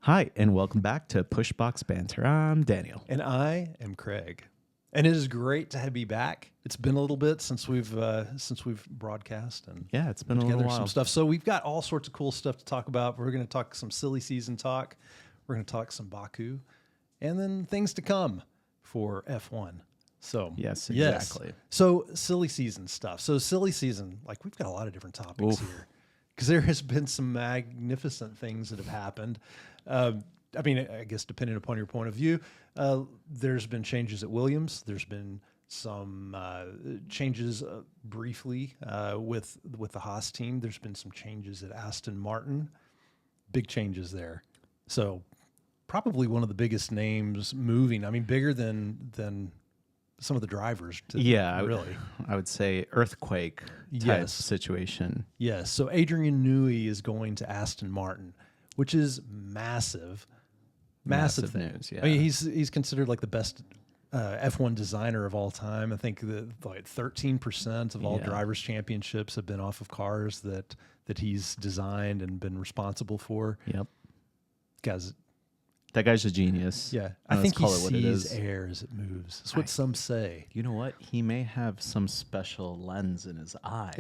Hi, and welcome back to Pushbox Banter. I'm Daniel. And I am Craig. And it is great to be back. It's been a little bit since we've broadcast and Yeah, it's been put a little together while. some stuff. So we've got all sorts of cool stuff to talk about. We're going to talk some silly season talk. We're going to talk some Baku, and then things to come for F1. So Yes, exactly. So silly season stuff. So silly season, like we've got a lot of different topics here because there has been some magnificent things that have happened. I mean, I guess depending upon your point of view, there's been changes at Williams. There's been some changes briefly with the Haas team. There's been some changes at Aston Martin. Big changes there. So probably one of the biggest names moving. I mean, bigger than some of the drivers. Really. I would say earthquake type situation. Yes. So Adrian Newey is going to Aston Martin, which is massive. Massive news, yeah. I mean, he's considered like the best F1 designer of all time. I think that like 13% of all drivers' championships have been off of cars that he's designed and been responsible for. Yep. Guys, that guy's a genius. Yeah. I think he sees air as it moves. That's what some say. You know what? He may have some special lens in his eye.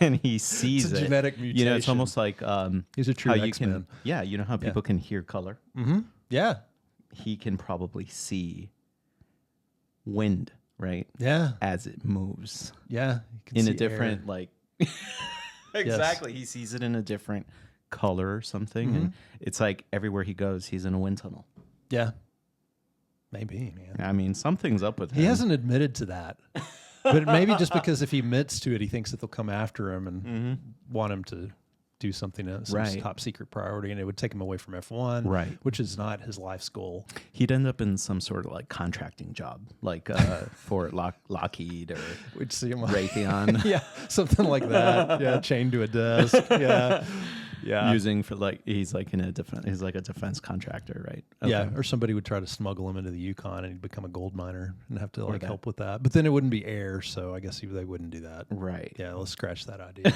And he sees it's a genetic mutation. You know, it's almost like he's a true X-Man. Yeah, you know how people can hear color? Mm-hmm. Yeah. He can probably see wind, right? Yeah. As it moves. Yeah. In a different, like... Exactly. Yes. He sees it in a different color or something. And it's like everywhere he goes, he's in a wind tunnel. Yeah. Maybe, man. I mean, something's up with him. He hasn't admitted to that. But maybe just because if he admits to it, he thinks that they'll come after him and want him to do something else, some top secret priority, and it would take him away from F1, which is not his life's goal. He'd end up in some sort of like contracting job, like for Lockheed or we'd see him Raytheon. Yeah, something like that. Yeah, chained to a desk. Yeah. Yeah, using for like he's like a defense contractor, right? Okay. Yeah, or somebody would try to smuggle him into the Yukon and he'd become a gold miner and have to like help with that. But then it wouldn't be air, so I guess they wouldn't do that. Right. Yeah, let's scratch that idea.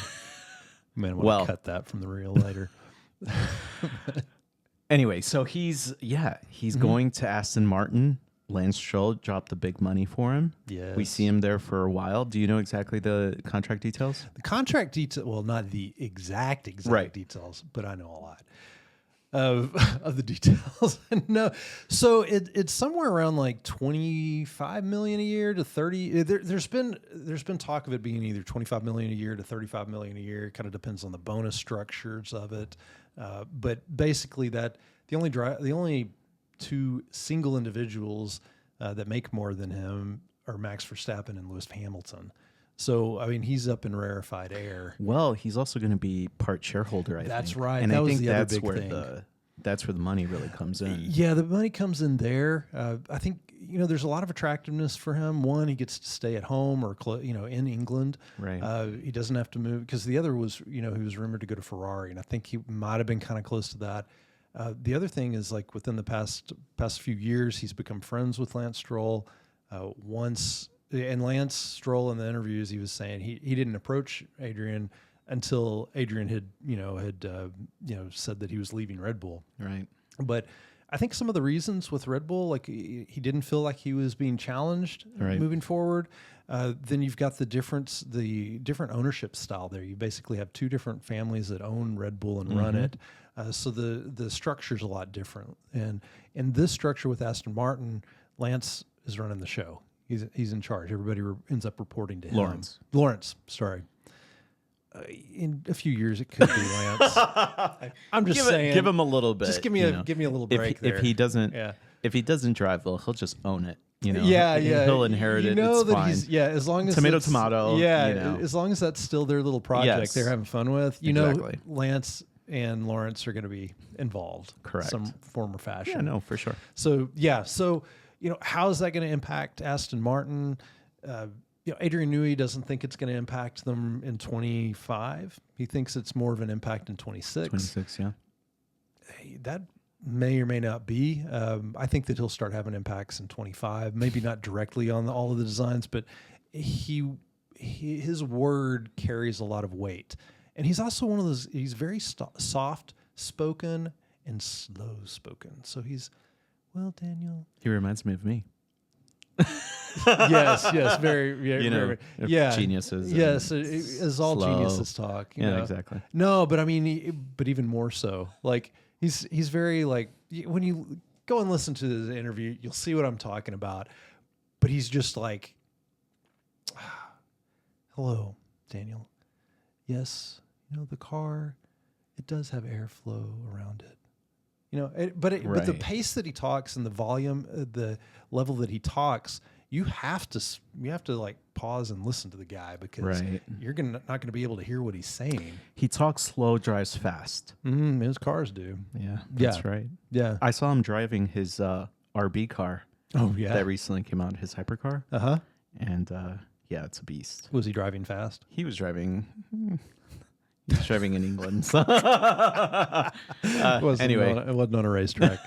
Man, I want to cut that from the reel later. Anyway, so he's going to Aston Martin. Lance Stroll dropped the big money for him. Yes. We see him there for a while. Do you know exactly the contract details? The contract detail, well, not the exact details, but I know a lot of the details. No, so it's somewhere around like 25 million a year to 30. There's been talk of it being either 25 million a year to 35 million a year. It kind of depends on the bonus structures of it, but basically that the only two single individuals that make more than him are Max Verstappen and Lewis Hamilton. So, I mean, he's up in rarefied air. Well, he's also going to be part shareholder, I think. That's right. And I think the that's other big where thing. That's where the money really comes in. Yeah, the money comes in there. I think, there's a lot of attractiveness for him. One, he gets to stay at home or, in England. Right. He doesn't have to move because the other was, he was rumored to go to Ferrari, and I think he might have been kind of close to that. The other thing is like within the past few years, he's become friends with Lance Stroll. And Lance Stroll in the interviews, he was saying he didn't approach Adrian until Adrian had said that he was leaving Red Bull. Right. But I think some of the reasons with Red Bull, like he didn't feel like he was being challenged moving forward. Then you've got the different ownership style there. You basically have two different families that own Red Bull and run it. So the structure's a lot different. And in this structure with Aston Martin, Lance is running the show. He's in charge. Everybody ends up reporting to him. Lawrence, sorry. In a few years, it could be Lance. I'm just saying. Give him a little bit. Just give me a little break there. If he doesn't drive, well, he'll just own it. Yeah. He'll inherit it. It's fine. As long as tomato. Yeah, as long as that's still their little project they're having fun with. Exactly. Lance and Lawrence are going to be involved. Correct. Some form or fashion. Yeah, no, for sure. So how is that going to impact Aston Martin? Adrian Newey doesn't think it's going to impact them in 25. He thinks it's more of an impact in 26. 26, yeah. That may or may not be. I think that he'll start having impacts in 25. Maybe not directly on all of the designs, but his word carries a lot of weight. And he's also one of those. He's very soft spoken and slow spoken. So he's, well, Daniel. He reminds me of me. Yes, very, very, yeah, geniuses. Yes, as all slow. Geniuses talk. You know? Exactly. No, but I mean, but even more so. Like he's very like when you go and listen to his interview, you'll see what I'm talking about. But he's just like, hello, Daniel. Yes, the car, it does have airflow around it. But the pace that he talks and the volume, the level that he talks, you have to like pause and listen to the guy because you're not going to be able to hear what he's saying. He talks slow, drives fast. His cars do. Yeah, that's right. Yeah, I saw him driving his RB car. Oh yeah, that recently came out, his hypercar. And yeah, it's a beast. Was he driving fast? He was driving. He was driving in England. So. Anyway, it wasn't on a racetrack.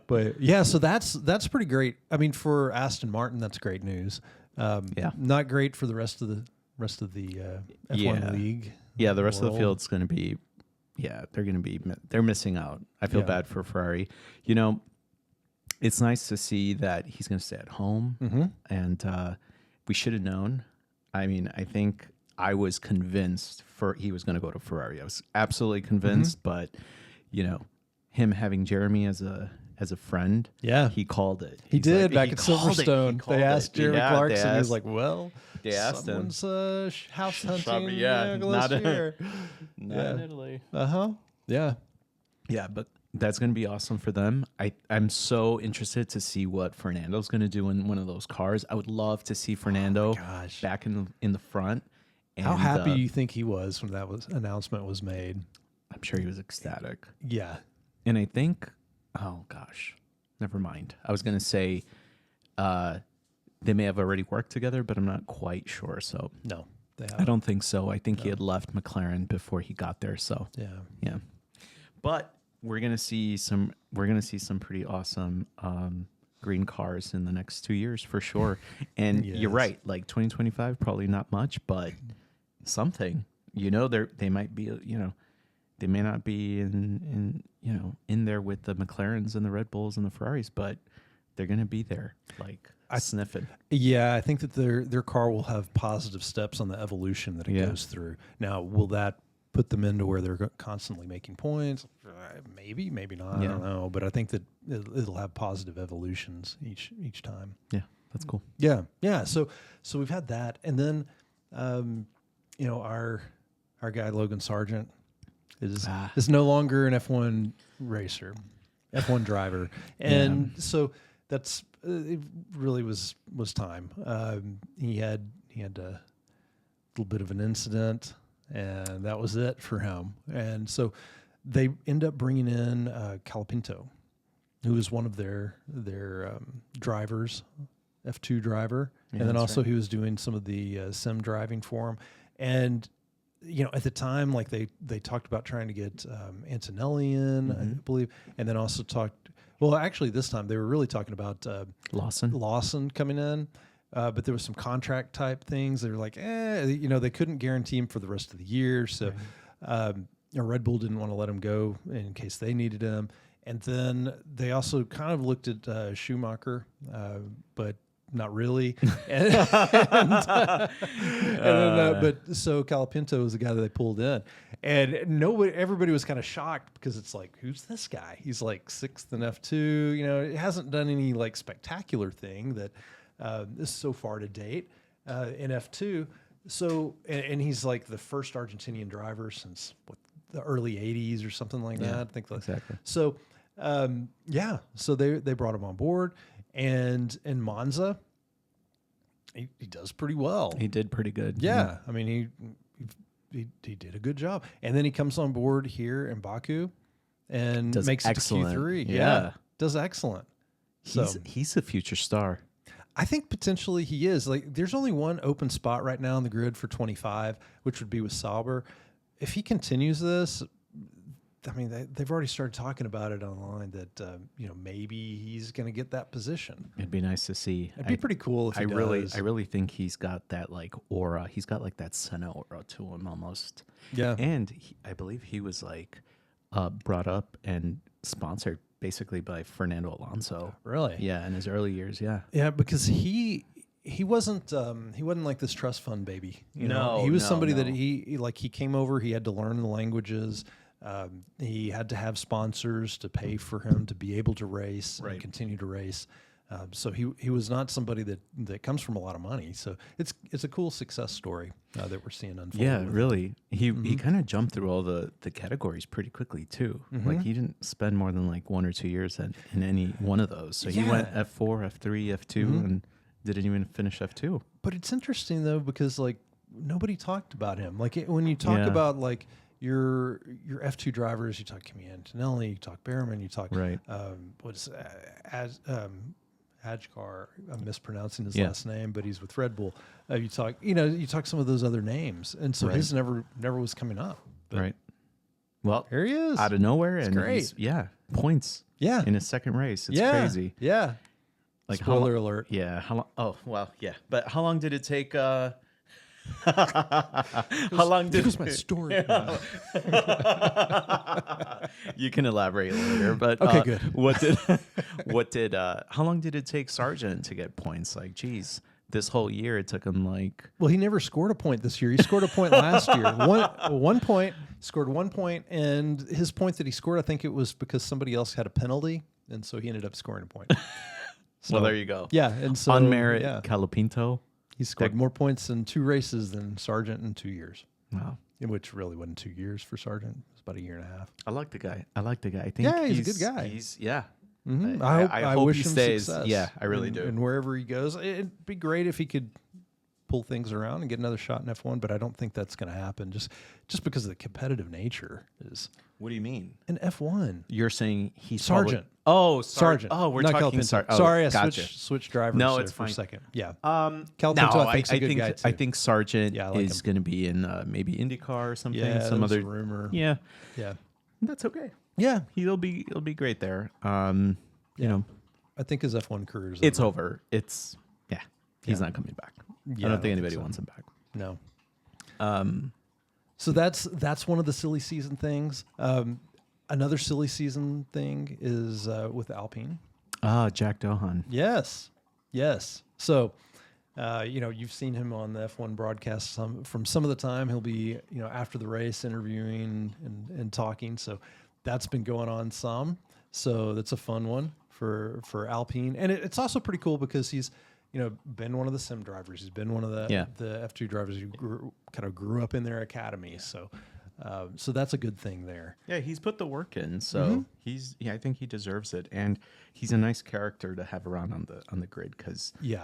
But yeah, so that's pretty great. I mean, for Aston Martin, that's great news. Not great for the rest of the F1 league. Yeah, the rest of the field's going to be. Yeah, they're missing out. I feel bad for Ferrari. It's nice to see that he's going to stay at home, and we should have known. I mean, I think I was convinced he was going to go to Ferrari. I was absolutely convinced, but him having Jeremy as a friend, he called it. He did back at Silverstone. They asked Jeremy Clarkson. He was like, "Well, they asked someone's house hunting. Not in Italy. Yeah, but that's going to be awesome for them. I'm so interested to see what Fernando's going to do in one of those cars. I would love to see Fernando back in the front. And, how happy do you think he was when that announcement was made? I'm sure he was ecstatic. Yeah. And I think, oh gosh, never mind. I was going to say they may have already worked together, but I'm not quite sure. So no, they haven't. I don't think so. I think he had left McLaren before he got there. So yeah. But we're gonna see some pretty awesome green cars in the next 2 years for sure. And you're right, like 2025, probably not much, but something. They might be. They may not be in there with the McLarens and the Red Bulls and the Ferraris, but they're gonna be there, like sniffing. Yeah, I think that their car will have positive steps on the evolution that it goes through. Now, will that put them into where they're constantly making points? Maybe not. I don't know, but I think that it'll have positive evolutions each time. Yeah, that's cool. Yeah. So we've had that, and then our guy Logan Sargent is no longer an F1 racer, F1 driver, and so that's it. Really was time. He had a little bit of an incident, and that was it for him. And so they end up bringing in Calapinto, who is one of their drivers, F2 driver, and then also he was doing some of the sim driving for him. And at the time, like they talked about trying to get Antonelli in, I believe, and then also talked. Well, actually, this time they were really talking about Lawson coming in. But there was some contract type things. They were like, they couldn't guarantee him for the rest of the year. So Red Bull didn't want to let him go in case they needed him. And then they also kind of looked at Schumacher, but not really. But so Calapinto was the guy that they pulled in. And everybody was kind of shocked because it's like, who's this guy? He's like sixth in F2. It hasn't done any like spectacular thing that this is so far to date in F2. So, and he's like the first Argentinian driver since the early 80s or something like that. I think exactly. So, so they brought him on board, and in Monza, he does pretty well. He did pretty good. Yeah. I mean, he did a good job. And then he comes on board here in Baku and makes it to Q3. Yeah. Does excellent. He's a future star. I think potentially he is. Like, there's only one open spot right now on the grid for 25, which would be with Sauber. If he continues this, I mean, they've already started talking about it online that maybe he's going to get that position. It'd be nice to see. It'd be pretty cool if he does. I really think he's got that like aura. He's got like that Senna aura to him almost. Yeah. And I believe he was like brought up and sponsored basically by Fernando Alonso. Really? Yeah, in his early years. Yeah. Yeah, because he wasn't like this trust fund baby. He was somebody that he came over. He had to learn the languages. He had to have sponsors to pay for him to be able to race and continue to race. So he was not somebody that comes from a lot of money. So it's a cool success story that we're seeing unfold. Yeah, really. He kind of jumped through all the categories pretty quickly too. Like he didn't spend more than like 1 or 2 years in any one of those. So he went F4, F3, F2, and didn't even finish F2. But it's interesting though, because like nobody talked about him. Like when you talk about like your F2 drivers, you talk Kimi Antonelli, you talk Behrman, you talk Ajkar. I'm mispronouncing his last name, but he's with Red Bull. You talk some of those other names, and so his never was coming up. But well, here he is out of nowhere, it's and great. Points. Yeah, in his second race, it's crazy. Yeah, like spoiler alert. Yeah, how long? Oh well, yeah. But how long did it take? How long did my story? You can elaborate later, but okay, good. How long did it take Sargent to get points? Like, geez, this whole year it took him like. Well, he never scored a point this year. He scored a point last year. One point, scored 1 point, and his point that he scored, I think it was because somebody else had a penalty, and so he ended up scoring a point. So, well, there you go. Yeah, and so on merit, Calopinto. He scored more points in 2 races than Sargent in 2 years. Wow. Which really wasn't 2 years for Sargent. It was about 1.5 years. I like the guy. I think he's a good guy. Mm-hmm. I hope wish he him stays. success. Yeah, I really do. And wherever he goes, it'd be great if he could pull things around and get another shot in F1, but I don't think that's going to happen just because of the competitive nature is. What do you mean? In F1. You're saying he's Sargent. Sargent. Oh, we're not talking Sargent. Sorry, I gotcha. switched drivers it's for fine. a second. Yeah. Calopinto, I think's a good guy too. I think Sargent is going to be in maybe IndyCar or something. Yeah, some other rumor. Yeah. Yeah. That's okay. Yeah. He'll be great there. You know, I think his F1 career is it's over. He's not coming back. Yeah, I don't think anybody wants him back. No. So that's one of the silly season things. Another silly season thing is with Alpine. Jack Dohan. Yes. So, you've seen him on the F1 broadcast from some of the time. He'll be, after the race interviewing and talking. So that's been going on some. So that's a fun one for Alpine. And it's also pretty cool because he's, been one of the sim drivers. He's been one of the F2 drivers who grew up in their academy. So that's a good thing there. Yeah, he's put the work in. So I think he deserves it, and he's a nice character to have around on the grid because he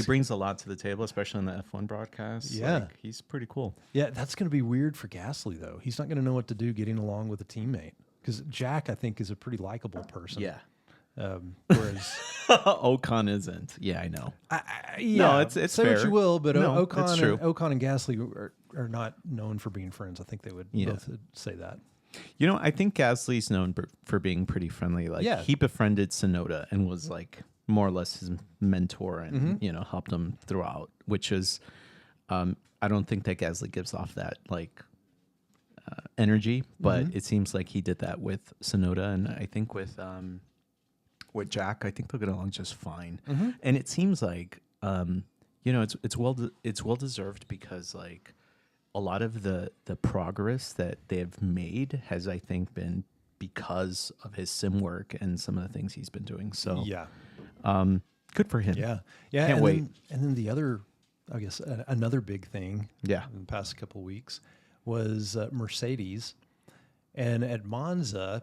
brings a lot to the table, especially on the F1 broadcast. Yeah, he's pretty cool. Yeah, that's going to be weird for Gasly though. He's not going to know what to do getting along with a teammate because Jack, I think, is a pretty likable person. Yeah. Whereas Ocon isn't. Yeah, I know. No, it's say fair. what you will, but No, Ocon and Gasly are not known for being friends. I think they would both say that. I think Gasly's known for being pretty friendly. He befriended Tsunoda and was like more or less his mentor and helped him throughout. Which is, I don't think that Gasly gives off that energy, but it seems like he did that with Tsunoda, and I think with Jack, I think they'll get along just fine. And it seems like it's well deserved because like a lot of the progress that they've made has, I think, been because of his sim work and some of the things he's been doing. So good for him. Yeah. Can't wait. And then the other, I guess, another big thing. Yeah. In the past couple of weeks was Mercedes, and at Monza.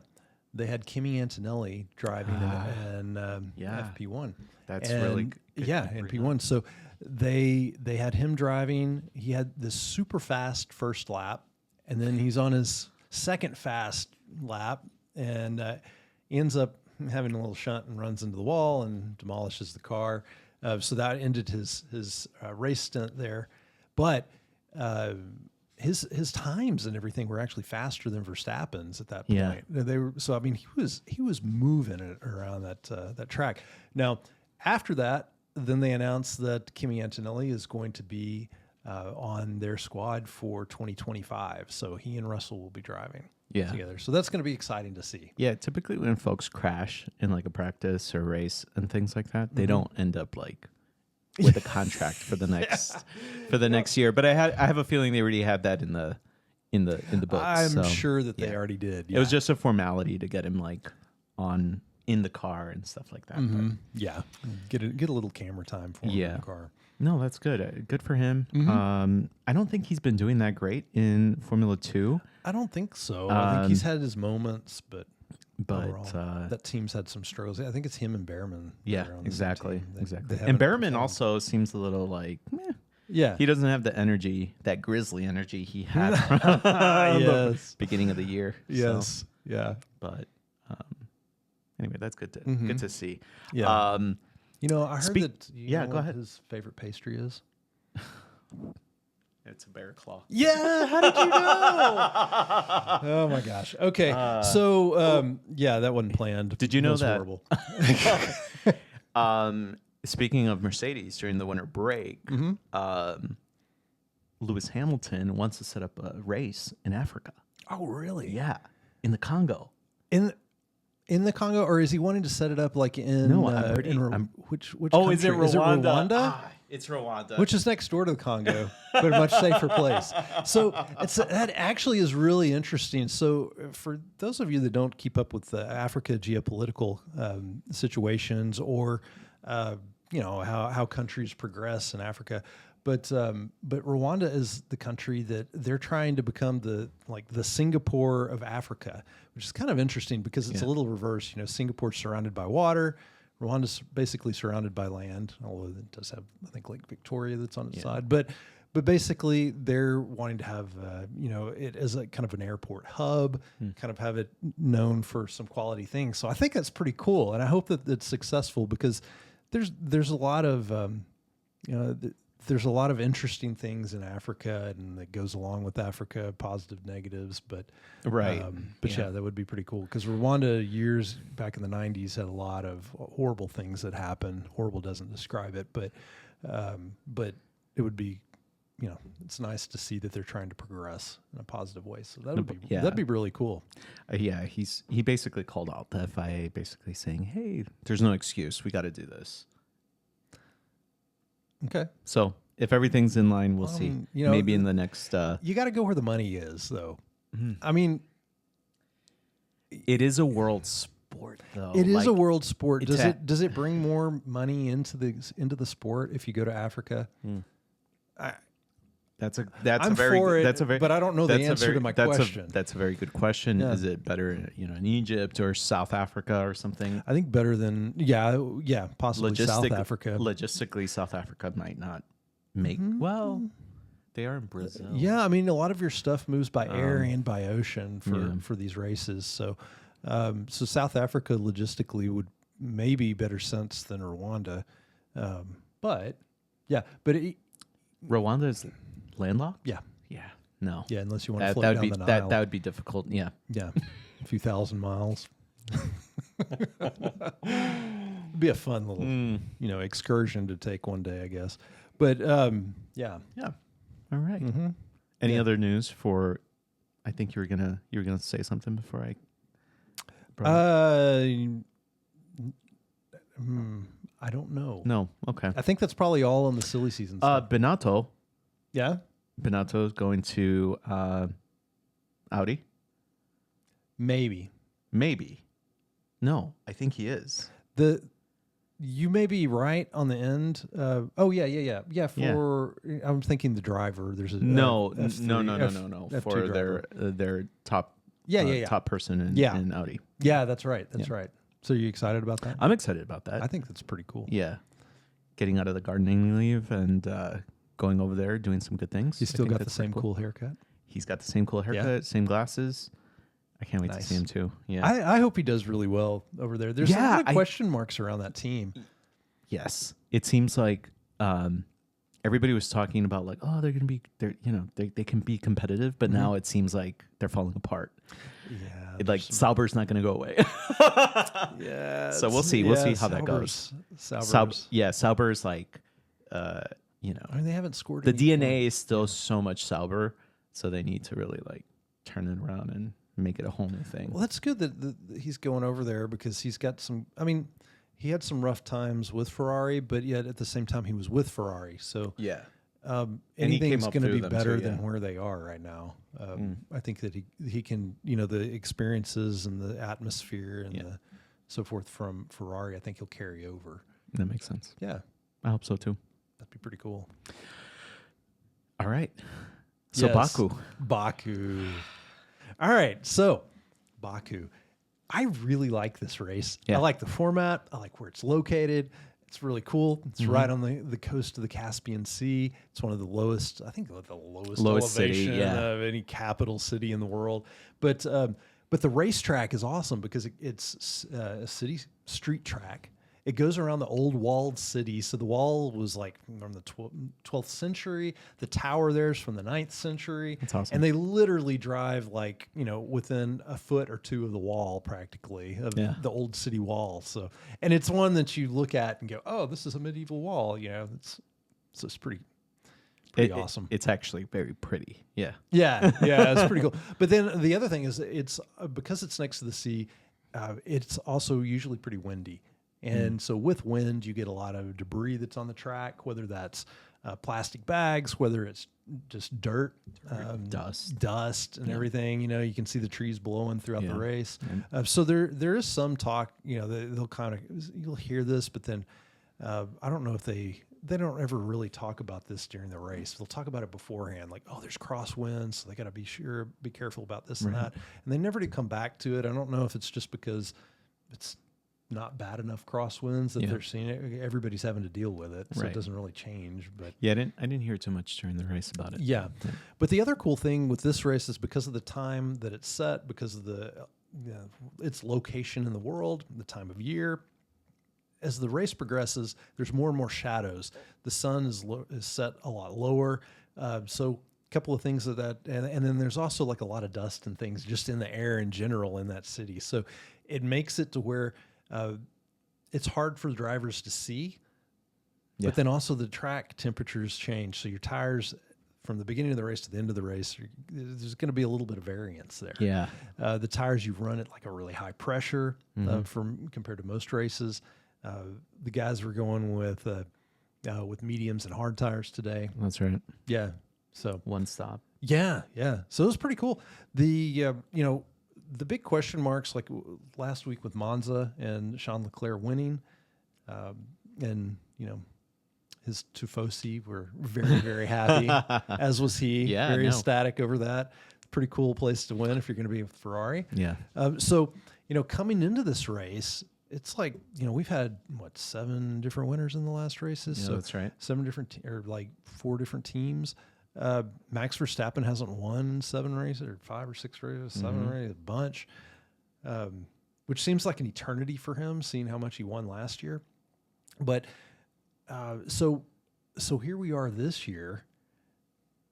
They had Kimi Antonelli driving in FP1. That's really good. Yeah, in P1. So they had him driving. He had this super fast first lap, and then he's on his second fast lap, and ends up having a little shunt and runs into the wall and demolishes the car. So that ended his race stint there. But his times and everything were actually faster than Verstappen's at that point. Yeah. They were, so I mean, he was moving it around that track. Now, after that, then they announced that Kimi Antonelli is going to be on their squad for 2025. So he and Russell will be driving. together. So that's going to be exciting to see. Yeah, typically when folks crash in like a practice or race and things like that, they don't end up like with a contract for the next year. But I have a feeling they already had that in the books. I'm sure that they already did. It was just a formality to get him like in the car and stuff like that. But, get a little camera time for him in the car. No, that's good. Good for him. I don't think he's been doing that great in Formula 2. I don't think so. I think he's had his moments, but overall, that team's had some struggles. I think it's him and Behrman. Yeah, exactly. And Behrman also seems a little like, yeah, he doesn't have the energy, that grizzly energy he had from the beginning of the year. Yes, so. Yeah. But anyway, that's good to see. Yeah. I heard that. Go ahead. His favorite pastry is. It's a bear claw. Yeah, how did you know? Oh my gosh. Okay, so that wasn't planned. Did you know that? Horrible. Speaking of Mercedes, during the winter break, Lewis Hamilton wants to set up a race in Africa. Oh, really? Yeah, in the Congo. In the Congo, or is he wanting to set it up like in? No, which country? Is it Rwanda? Is it Rwanda? It's Rwanda, which is next door to the Congo, but a much safer place. So that actually is really interesting. So for those of you that don't keep up with the Africa geopolitical situations, or how countries progress in Africa, but Rwanda is the country that they're trying to become the Singapore of Africa, which is kind of interesting because it's a little reverse. Singapore's surrounded by water. Rwanda's basically surrounded by land, although it does have, I think, Lake Victoria that's on its side. But basically, they're wanting to have, it as a kind of an airport hub, kind of have it known for some quality things. So I think that's pretty cool, and I hope that it's successful because there's a lot of, there's a lot of interesting things in Africa, and that goes along with Africa, positive, negatives. But that would be pretty cool because Rwanda, years back in the 90s, had a lot of horrible things that happened. Horrible doesn't describe it, but it would be, it's nice to see that they're trying to progress in a positive way. So that'd be really cool. He basically called out the FIA, basically saying, "Hey, there's no excuse. We got to do this." Okay. So if everything's in line, we'll see. Maybe in the next. You got to go where the money is, though. I mean, it is a world sport, though. It is a world sport. Does it bring more money into the sport if you go to Africa? But I don't know the answer to my question. That's a very good question. Yeah. Is it better, in Egypt or South Africa or something? I think better than possibly South Africa. Logistically, South Africa might not make well. They are in Brazil. Yeah, I mean, a lot of your stuff moves by air and by ocean for these races. So, South Africa logistically would maybe better sense than Rwanda, Rwanda is landlocked? Yeah. Yeah. No. Yeah, unless you want to float down the Nile. That would be difficult. Yeah. Yeah. A few thousand miles. It'd be a fun little, excursion to take one day, I guess. But yeah. All right. Any other news for? I think you were gonna say something before I. I don't know. No. Okay. I think that's probably all on the silly season stuff. Benato. Yeah. Benato's going to Audi. Maybe. No, I think he is. You may be right on the end. I'm thinking the driver. There's a no. F2 For their top top person in Audi. Yeah, that's right. That's right. So are you excited about that? I'm excited about that. I think that's pretty cool. Yeah, getting out of the gardening leave and going over there, doing some good things. He's still got the same cool haircut. He's got the same cool haircut, same glasses. I can't wait to see him too. Yeah, I hope he does really well over there. There's a lot of question marks around that team. Yes, it seems like everybody was talking about like, oh, they can be competitive, but now it seems like they're falling apart. Yeah, Sauber's not going to go away. Yeah, so we'll see. We'll see how that goes. Sauber's like, I mean, they haven't scored. The DNA is still so much Sauber, so they need to really like turn it around and make it a whole new thing. Well, that's good that he's going over there because he's got some. I mean, he had some rough times with Ferrari, but yet at the same time he was with Ferrari. So yeah, anything's going to be better too, than where they are right now. I think that he can, the experiences and the atmosphere and so forth from Ferrari, I think he'll carry over. That makes sense. Yeah. I hope so too. That'd be pretty cool. All right. So yes. Baku. All right. So Baku. I really like this race. Yeah. I like the format. I like where it's located. It's really cool. It's right on the coast of the Caspian Sea. It's one of the lowest, I think the lowest elevation of any capital city in the world. But the racetrack is awesome because it's a city street track. It goes around the old walled city. So the wall was like from the 12th century. The tower there's from the 9th century. That's awesome. And they literally drive like, within a foot or two of the wall practically of the old city wall. So, and it's one that you look at and go, oh, this is a medieval wall. It's pretty awesome. It's actually very pretty. Yeah. Yeah. It's pretty cool. But then the other thing is it's because it's next to the sea, it's also usually pretty windy. And so with wind, you get a lot of debris that's on the track, whether that's plastic bags, whether it's just dirt, dust and everything. You can see the trees blowing throughout the race. So there is some talk, they'll you'll hear this, but then I don't know if they don't ever really talk about this during the race. They'll talk about it beforehand, like, oh, there's crosswinds, so they got to be careful about this and that. And they never do come back to it. I don't know if it's just because it's not bad enough crosswinds that they're seeing it. Everybody's having to deal with it, so it doesn't really change. But I didn't hear too much during the race about it. Yeah. But the other cool thing with this race is because of the time that it's set, because of its location in the world, the time of year. As the race progresses, there's more and more shadows. The sun is set a lot lower, so a couple of things of that, and then there's also like a lot of dust and things just in the air in general in that city. So it makes it to where it's hard for the drivers to see, but then also the track temperatures change. So your tires from the beginning of the race to the end of the race, there's going to be a little bit of variance there. Yeah. The tires, you run at like a really high pressure compared to most races. The guys were going with mediums and hard tires today. That's right. Yeah. So one stop. Yeah. So it was pretty cool. The big question marks, like last week with Monza and Charles Leclerc winning, and his Tifosi were very, very happy, as was he. Yeah, very ecstatic over that. Pretty cool place to win if you're going to be with Ferrari. Yeah. So coming into this race, it's like we've had 7 different winners in the last races. Yeah, so that's right. 7 different or like 4 different teams. Max Verstappen hasn't won 7 races or 5 or 6 races, 7 races, a bunch, which seems like an eternity for him, seeing how much he won last year. But so here we are this year,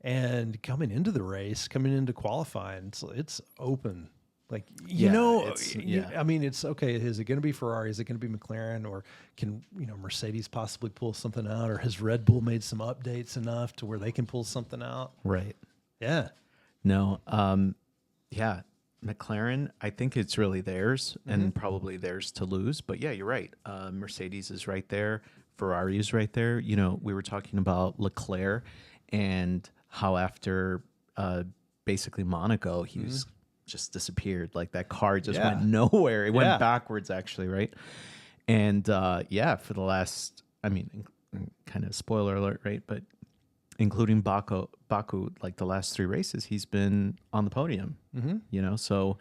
and coming into the race, coming into qualifying, it's open. Like, I mean, it's okay. Is it going to be Ferrari? Is it going to be McLaren? Or can, Mercedes possibly pull something out? Or has Red Bull made some updates enough to where they can pull something out? Right. Yeah. No. McLaren, I think it's really theirs and probably theirs to lose. But yeah, you're right. Mercedes is right there. Ferrari is right there. We were talking about Leclerc and how after basically Monaco, he was just disappeared. Like that car just went nowhere. It went backwards, actually, right? And for the last, kind of spoiler alert, right? But including Baku, like the last 3 races, he's been on the podium. So,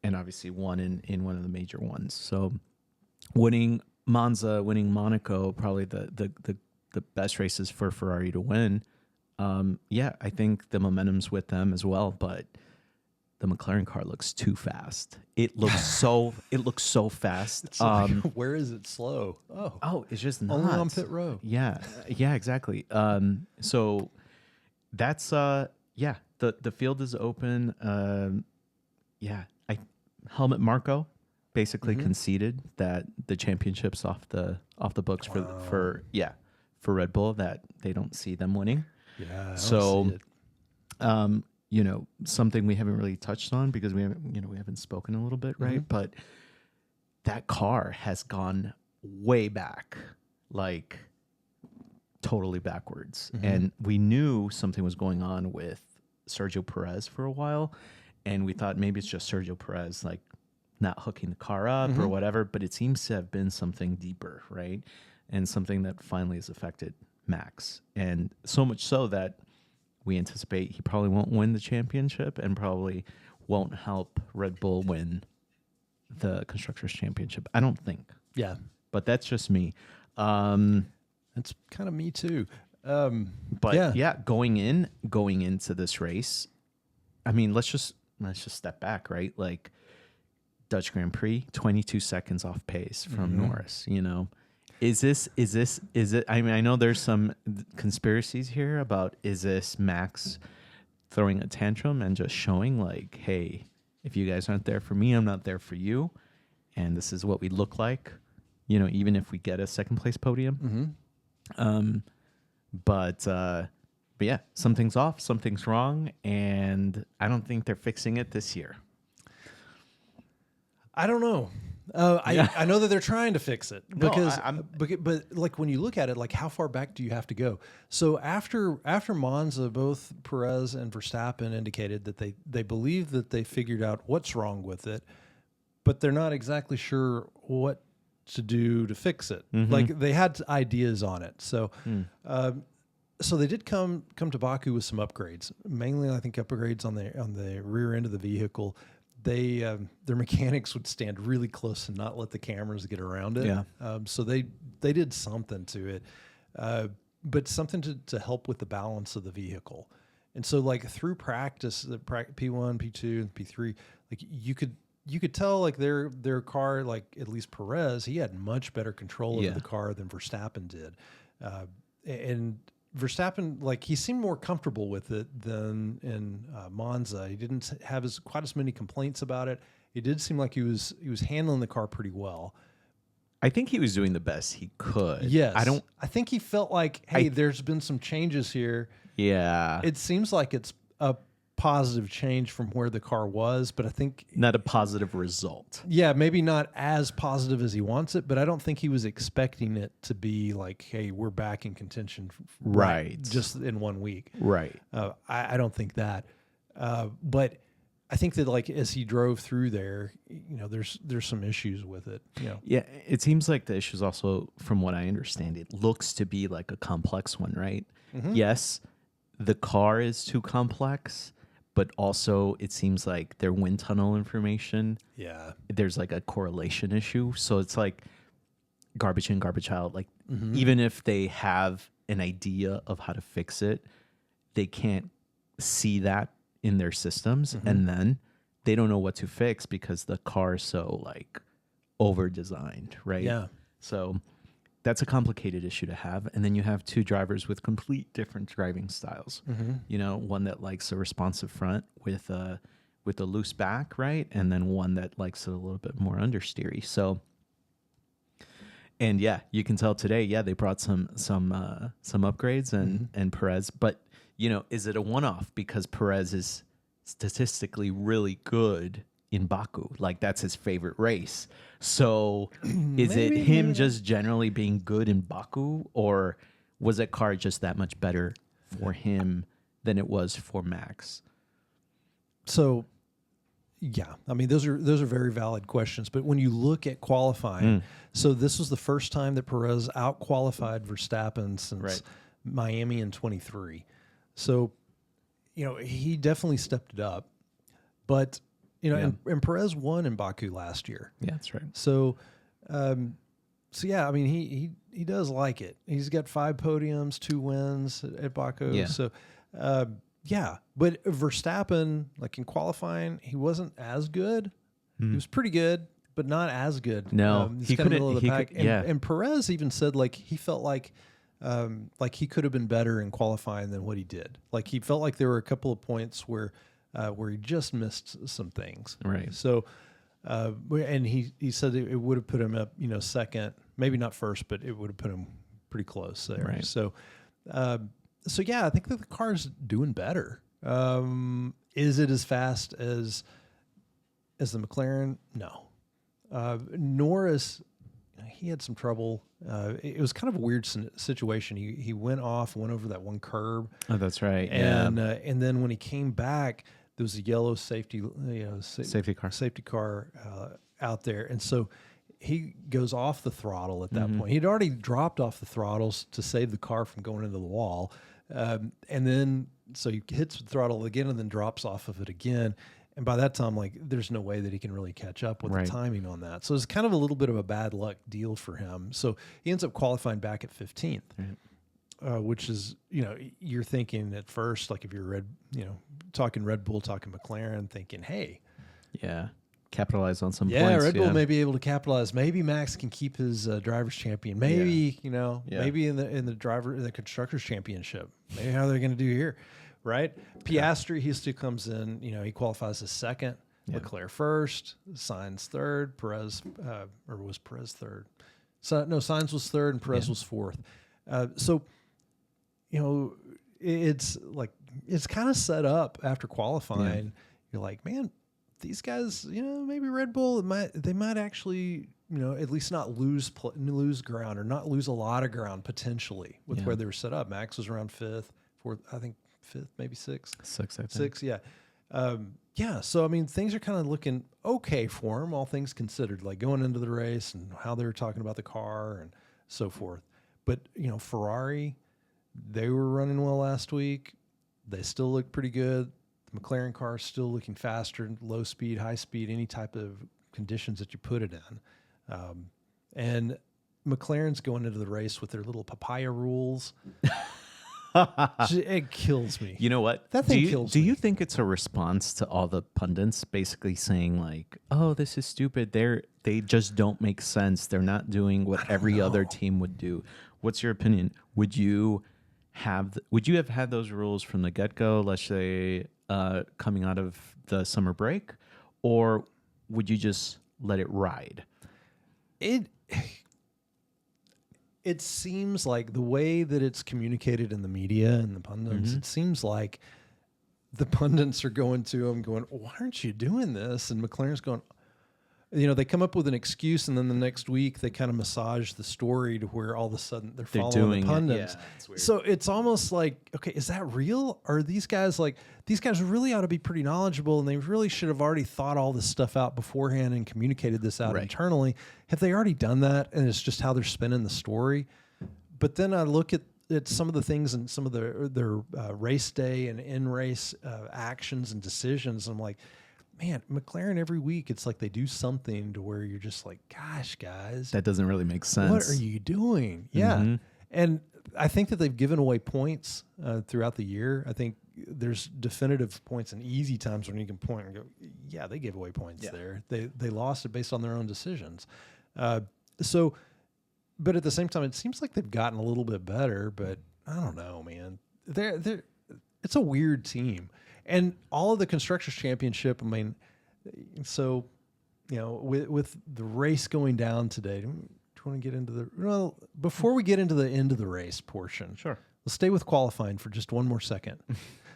and obviously won in one of the major ones. So, winning Monza, winning Monaco, probably the best races for Ferrari to win. I think the momentum's with them as well, but the McLaren car looks too fast. It looks so fast. It's like, where is it slow? Oh, it's just not. Only on pit row. Yeah, exactly. So that's the field is open. Helmut Marko basically conceded that the championship's off the books for Red Bull, that they don't see them winning. Yeah. So something we haven't really touched on because we haven't spoken a little bit, right? But that car has gone way back, like totally backwards. And we knew something was going on with Sergio Perez for a while, and we thought maybe it's just Sergio Perez like not hooking the car up or whatever, but it seems to have been something deeper, right? And something that finally has affected Max. And so much so that we anticipate he probably won't win the championship and probably won't help Red Bull win the Constructors' Championship. I don't think. Yeah. But that's just me. That's kind of me too. But going into this race, I mean, let's just step back, right? Like Dutch Grand Prix, 22 seconds off pace from Norris, Is it? I mean, I know there's some conspiracies here about, is this Max throwing a tantrum and just showing like, hey, if you guys aren't there for me, I'm not there for you. And this is what we look like, even if we get a second place podium. But yeah, something's off, something's wrong. And I don't think they're fixing it this year. I don't know. I know that they're trying to fix it because, but like when you look at it, like how far back do you have to go? So after Monza, both Perez and Verstappen indicated that they believe that they figured out what's wrong with it, but they're not exactly sure what to do to fix it. Like they had ideas on it. So, so they did come to Baku with some upgrades, mainly I think upgrades on the rear end of the vehicle. Their mechanics would stand really close and not let the cameras get around it. Yeah. So they did something to it, but something to help with the balance of the vehicle. And so like through practice, the P1, P2, and P3, like you could tell like their car, like at least Perez, he had much better control over the car than Verstappen did. And Verstappen, like he seemed more comfortable with it than in Monza. He didn't have quite as many complaints about it. It did seem like he was handling the car pretty well. I think he was doing the best he could. Yes, I think he felt like, hey, there's been some changes here. Yeah, it seems like it's a positive change from where the car was, but I think not a positive result. Yeah, maybe not as positive as he wants it, but I don't think he was expecting it to be like, hey, we're back in contention, right? Just in 1 week, right? I don't think that, but I think that like as he drove through there, there's some issues with it. Yeah, it seems like the issues also, from what I understand, it looks to be like a complex one, right? Yes, the car is too complex. But also, it seems like their wind tunnel information. Yeah, there's like a correlation issue. So it's like garbage in, garbage out. Like even if they have an idea of how to fix it, they can't see that in their systems, and then they don't know what to fix because the car is so like over designed, right? Yeah. So that's a complicated issue to have. And then you have two drivers with complete different driving styles. One that likes a responsive front with a loose back, right? And then one that likes it a little bit more understeery. So, and yeah, you can tell today, they brought some upgrades and Perez, but is it a one-off because Perez is statistically really good in Baku? Like that's his favorite race. So is it him just generally being good in Baku, or was that car just that much better for him than it was for Max? So yeah, I mean those are very valid questions, but when you look at qualifying, so this was the first time that Perez out-qualified Verstappen since Miami in 23. So he definitely stepped it up, but and Perez won in Baku last year. Yeah, that's right. So, yeah, I mean, he does like it. He's got 5 podiums, 2 wins at Baku. Yeah. So, but Verstappen, like in qualifying, he wasn't as good. He was pretty good, but not as good. No, he couldn't. And Perez even said like he felt like he could have been better in qualifying than what he did. Like he felt like there were a couple of points where he just missed some things. Right. So, and he said it would have put him up, second, maybe not first, but it would have put him pretty close there. Right. So, yeah, I think that the car's doing better. Is it as fast as the McLaren? No. Norris, he had some trouble. It was kind of a weird situation. He went over that one curb. Oh, that's right. And then when he came back, there was a yellow safety car out there, and so he goes off the throttle at that point. He'd already dropped off the throttles to save the car from going into the wall, and then so he hits the throttle again and then drops off of it again. And by that time, like, there's no way that he can really catch up with the timing on that. So it's kind of a little bit of a bad luck deal for him. So he ends up qualifying back at 15th, which is, you're thinking at first, like if you're talking Red Bull, talking McLaren, thinking, hey. Yeah. Capitalize on some points. Red Bull may be able to capitalize. Maybe Max can keep his driver's champion. Maybe, maybe in the constructors championship. Maybe how they're going to do here. Right? Piastri, he still comes in, he qualifies as second, Leclerc first, Sainz third, Perez, or was Perez third? So, no, Sainz was third and Perez was fourth. So, it's like, it's kind of set up after qualifying. Yeah. You're like, man, these guys, maybe Red Bull, they might actually, at least not lose ground or not lose a lot of ground potentially with where they were set up. Max was around fifth, fourth, I think, fifth, maybe sixth. Sixth, I think. Sixth, yeah. So, I mean, things are kind of looking okay for him, all things considered, like going into the race and how they were talking about the car and so forth. But, Ferrari, they were running well last week. They still look pretty good. The McLaren car is still looking faster, low speed, high speed, any type of conditions that you put it in. And McLaren's going into the race with their little papaya rules. It kills me. You know what? That thing kills me. Do you think it's a response to all the pundits basically saying like, "Oh, this is stupid. They just don't make sense. They're not doing what every other team would do." What's your opinion? Would you have had those rules from the get-go, let's say coming out of the summer break, or would you just let it ride? It seems like the way that it's communicated in the media and the pundits, it seems like the pundits are going to him going, why aren't you doing this? And McLaren's going, they come up with an excuse, and then the next week they kind of massage the story to where all of a sudden they're following the pundits. Yeah, so it's almost like, okay, is that real? Or these guys really ought to be pretty knowledgeable, and they really should have already thought all this stuff out beforehand and communicated this out internally. Have they already done that? And it's just how they're spinning the story. But then I look at some of the things and some of their race day and in-race actions and decisions. And I'm like, man, McLaren every week, it's like they do something to where you're just like, gosh, guys. That doesn't really make sense. What are you doing? Yeah. And I think that they've given away points throughout the year. I think there's definitive points and easy times when you can point and go, yeah, they gave away points there. They lost it based on their own decisions. But at the same time, it seems like they've gotten a little bit better, but I don't know, man. It's a weird team. And all of the Constructors' Championship, I mean, so, with the race going down today, do you want to get into before we get into the end of the race portion, sure. Let's stay with qualifying for just one more second.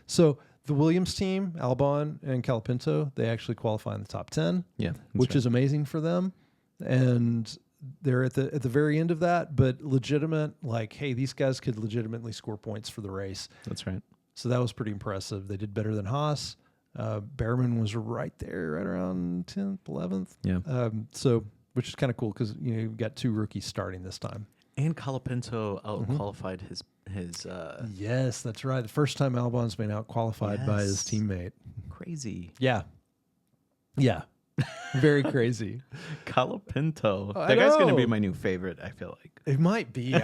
So the Williams team, Albon and Colapinto, they actually qualify in the top 10, which is amazing for them. And they're at the very end of that, but legitimate, like, hey, these guys could legitimately score points for the race. That's right. So that was pretty impressive. They did better than Haas. Behrman was right there, right around 10th, 11th. Yeah. Which is kind of cool because you've got two rookies starting this time. And Colapinto out-qualified his. Yes, that's right. The first time Albon's been out-qualified by his teammate. Crazy. Yeah. Very crazy. Colapinto. That guy's going to be my new favorite, I feel like. It might be.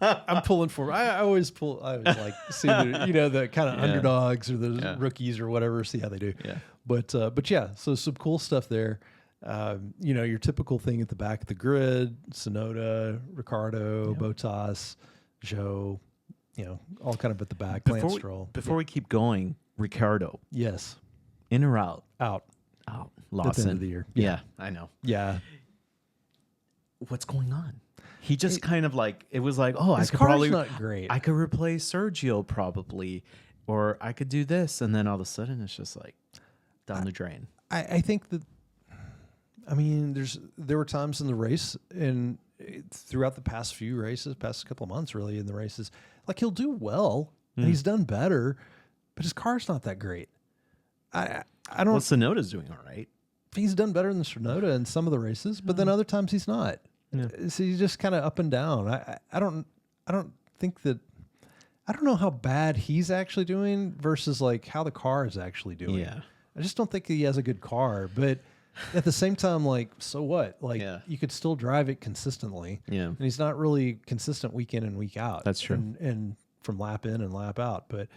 I'm pulling for him. I always like see the kind of underdogs or the rookies or whatever, see how they do. Yeah. But yeah, so some cool stuff there. Your typical thing at the back of the grid, Tsunoda, Ricardo, Bottas, Zhou, all kind of at the back. Before we keep going, Ricardo. Yes. In or out? Out. Lawson. At the end of the year. Yeah, I know. Yeah. What's going on? He just kind of like, it was like, oh, his I could car's probably not great. I could replace Sergio probably. or I could do this, and then all of a sudden it's just like down the drain. I think that, I mean, there were times in the race and throughout the past few races, past couple of months really in the races, like he'll do well and he's done better, but his car's not that great. I don't. Well, Sonoda's doing all right. He's done better than Sonoda in some of the races, but then other times he's not. Yeah. So he's just kind of up and down. I don't think that. I don't know how bad he's actually doing versus like how the car is actually doing. Yeah. I just don't think he has a good car, but at the same time, like, so what? Like, you could still drive it consistently. Yeah. And he's not really consistent week in and week out. That's true. And from lap in and lap out. But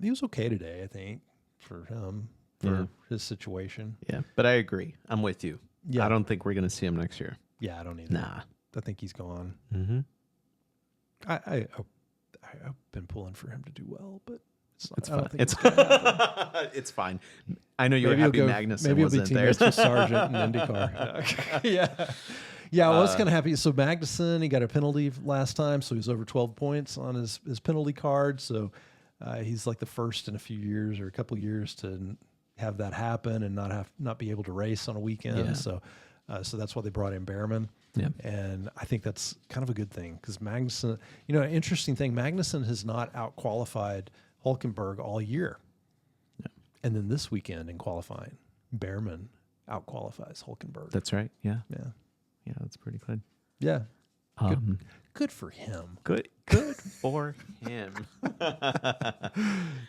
he was okay today, I think, for him, for his situation. Yeah. But I agree. I'm with you. Yeah. I don't think we're going to see him next year. Yeah, I don't either. Nah. I think he's gone. Mm-hmm. I've been pulling for him to do well, but it's fine. It's fine. I know you were happy Magnussen wasn't there. Maybe he'll be teammates with Sargent and IndyCar. Yeah. Well, it's kind of happy. So Magnussen, he got a penalty last time, so he's over 12 points on his penalty card. So he's like the first in a few years or a couple of years to have that happen and not be able to race on a weekend. Yeah. So that's why they brought in Behrman. Yeah. And I think that's kind of a good thing because Magnussen, an interesting thing, Magnussen has not out-qualified Hülkenberg all year. Yeah. And then this weekend in qualifying, Behrman out-qualifies Hülkenberg. That's right. Yeah. Yeah. Yeah, that's pretty good. Yeah. Good for him. Good for him.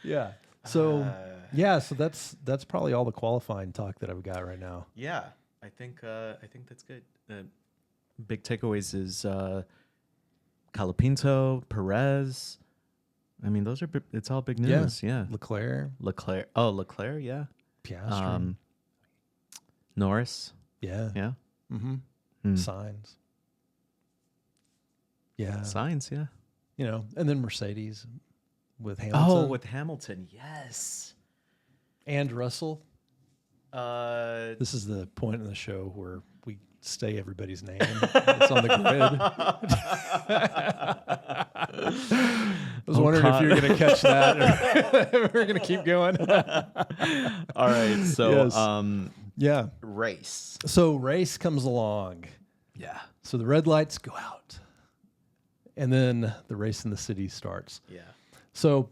Yeah. So, so that's probably all the qualifying talk that I've got right now. Yeah. I think that's good. Big takeaways is Colapinto, Perez. I mean, it's all big news. Yeah. Leclerc. Oh, Leclerc. Yeah. Piastri. Norris. Yeah. Yeah. Mm-hmm. Sainz. Yeah. Sainz. Yeah. And then Mercedes with Hamilton. Oh, with Hamilton. Yes. And Russell. This is the point in the show where we say everybody's name. It's on the grid. I was wondering if you were going to catch that or if we're going to keep going. All right. So, yes. Race. So race comes along. Yeah. So the red lights go out. And then the race in the city starts. Yeah. So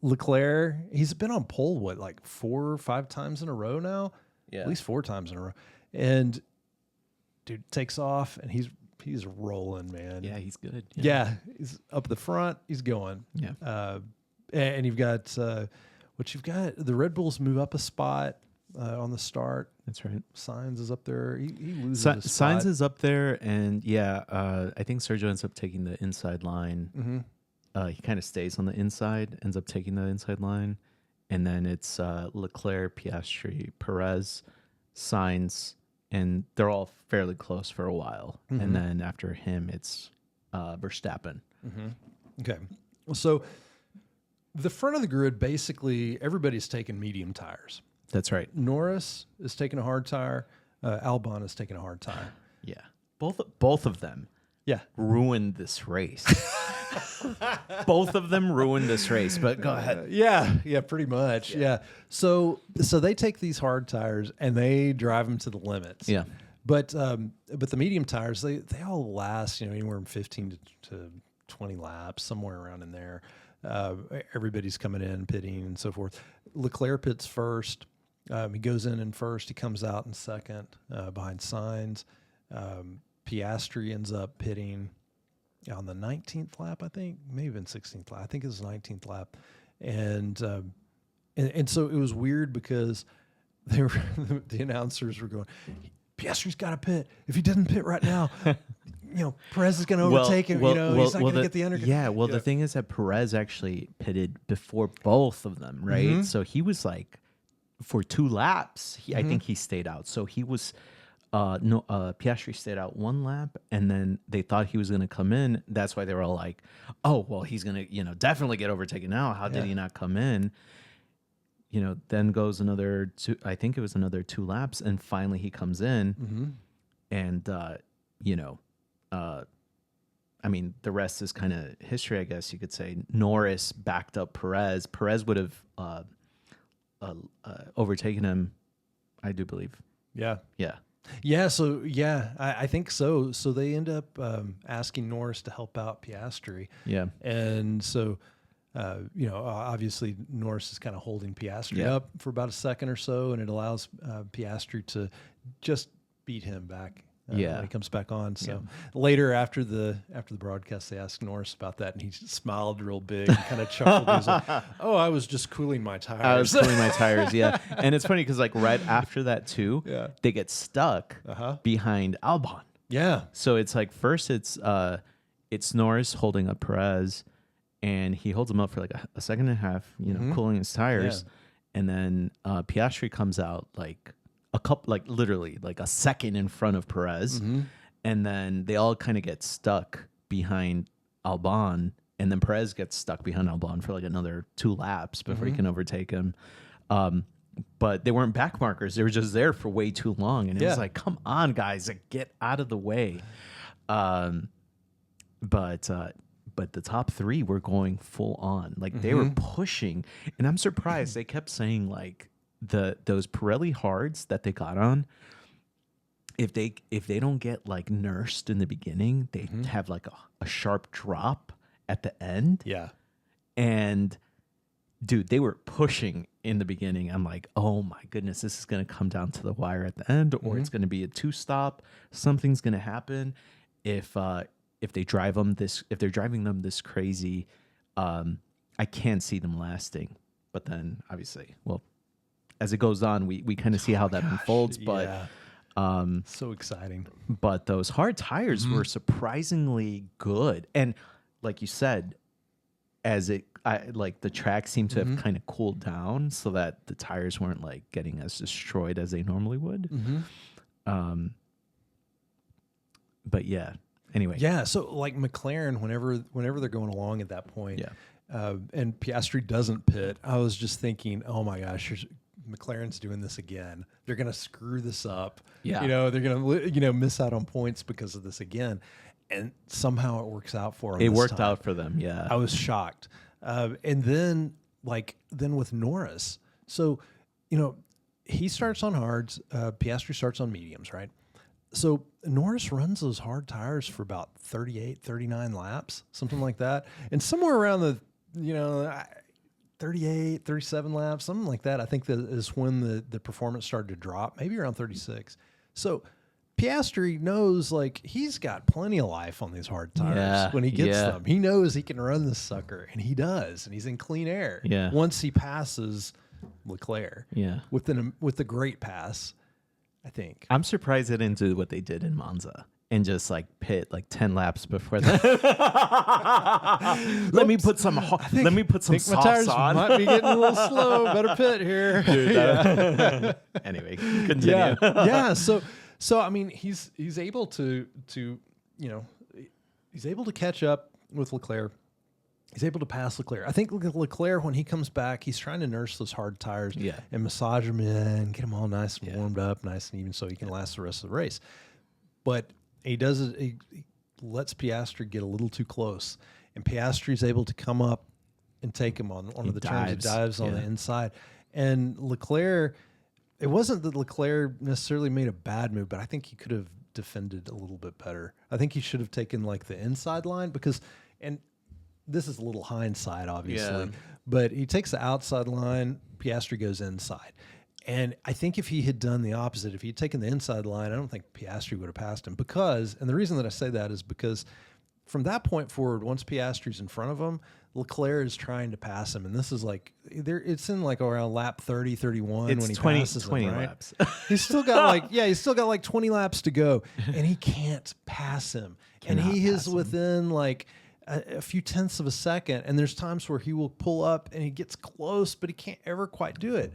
Leclerc, he's been on pole, like 4 or 5 times in a row now? Yeah. At least 4 times in a row. And dude takes off and he's rolling, man. Yeah, he's good. Yeah. He's up the front. He's going. Yeah. And you've got the Red Bulls move up a spot on the start. That's right. Sainz is up there. He loses a spot. Sainz is up there, and I think Sergio ends up taking the inside line. Mm-hmm. He kind of stays on the inside, ends up taking the inside line, and then it's Leclerc, Piastri, Perez, Sainz, and they're all fairly close for a while. Mm-hmm. And then after him, it's Verstappen. Mm-hmm. Okay. So the front of the grid, basically, everybody's taking medium tires. That's right. Norris is taking a hard tire. Albon is taking a hard tire. Yeah. Both of them. Yeah. Ruined this race. Both of them ruined this race, but go ahead. Yeah, pretty much. Yeah. So they take these hard tires and they drive them to the limits. Yeah. But the medium tires, they all last, anywhere from 15 to 20 laps, somewhere around in there. Everybody's coming in, pitting, and so forth. Leclerc pits first. He goes in first. He comes out in second behind Sainz. Piastri ends up pitting on the 19th lap, I think, maybe even 16th lap. I think it was the 19th lap, and so it was weird because the announcers were going, Piastri's got to pit. If he doesn't pit right now, Perez is going to overtake him. He's not going to get the undercut. Yeah. Well, the thing is that Perez actually pitted before both of them, right? Mm-hmm. So he was like, for 2 laps, I think he stayed out. So he was, Piastri stayed out 1 lap, and then they thought he was going to come in. That's why they were all like, oh, well, he's going to, definitely get overtaken now. How did he not come in? Then goes another 2, I think it was another 2 laps, and finally he comes in, and, I mean, the rest is kind of history, I guess you could say. Norris backed up Perez. Perez would have overtaken him, I do believe. Yeah. Yeah. Yeah. So, yeah, I think so. So they end up asking Norris to help out Piastri. Yeah. And so, obviously Norris is kind of holding Piastri up for about a second or so, and it allows Piastri to just beat him back. When he comes back on. So later after the broadcast, they asked Norris about that, and he smiled real big and kind of chuckled. He was like, "Oh, I was just cooling my tires." I was cooling my tires, yeah. And it's funny because like right after that too, they get stuck behind Albon. Yeah. So it's like first it's Norris holding up Perez, and he holds him up for like a second and a half, cooling his tires, and then Piastri comes out like a couple, like literally like a second in front of Perez, and then they all kind of get stuck behind Albon, and then Perez gets stuck behind Albon for like another 2 laps before he can overtake him. But they weren't back markers; they were just there for way too long, and it was like, come on, guys, like, get out of the way. But the top 3 were going full on, like they were pushing, and I'm surprised they kept saying like. Those Pirelli hards that they got on, if they don't get like nursed in the beginning, they have like a sharp drop at the end. Yeah. And dude, they were pushing in the beginning. I'm like, oh my goodness, this is gonna come down to the wire at the end, or it's gonna be a 2-stop. Something's gonna happen if they drive them this. If they're driving them this crazy, I can't see them lasting. But then obviously, well. As it goes on, we kind of see how that unfolds, but so exciting. But those hard tires were surprisingly good, and like you said, like the track seemed to have kind of cooled down, so that the tires weren't like getting as destroyed as they normally would. But yeah, anyway, yeah. So like McLaren, whenever they're going along at that point, and Piastri doesn't pit, I was just thinking, oh my gosh. McLaren's doing this again. They're going to screw this up. Yeah. They're going to, miss out on points because of this again. And somehow it works out for them. It worked out for them. Yeah. I was shocked. And then with Norris. So, he starts on hards. Piastri starts on mediums, right? So Norris runs those hard tires for about 38, 39 laps, something like that. And somewhere around the, 38, 37 laps, something like that. I think that is when the performance started to drop, maybe around 36. So Piastri knows like he's got plenty of life on these hard tires when he gets them. He knows he can run this sucker, and he does, and he's in clean air. Yeah. Once he passes Leclerc. Yeah. With the great pass, I think. I'm surprised they didn't do what they did in Monza. And just like pit like 10 laps before that. Let me put some sauce my tires on. Might be getting a little slow. Better pit here. Dude, anyway, continue. Yeah. So I mean, he's able to he's able to catch up with Leclerc. He's able to pass Leclerc. I think Leclerc, when he comes back, he's trying to nurse those hard tires and massage them in, get them all nice and warmed up, nice and even, so he can last the rest of the race. But he does it. He lets Piastri get a little too close, and Piastri's able to come up and take him on one of the turns. He dives on the inside, and Leclerc. It wasn't that Leclerc necessarily made a bad move, but I think he could have defended a little bit better. I think he should have taken like the inside line because, and this is a little hindsight, obviously, but he takes the outside line. Piastri goes inside. And I think if he had done the opposite, if he had taken the inside line, I don't think Piastri would have passed him and the reason that I say that is because from that point forward, once Piastri's in front of him, Leclerc is trying to pass him. And this is like, it's in like around lap 30, 31 when he passes 20 him, right? laps. He's still got like 20 laps to go, and he can't pass him. And he is within like a few tenths of a second. And there's times where he will pull up and he gets close, but he can't ever quite do it.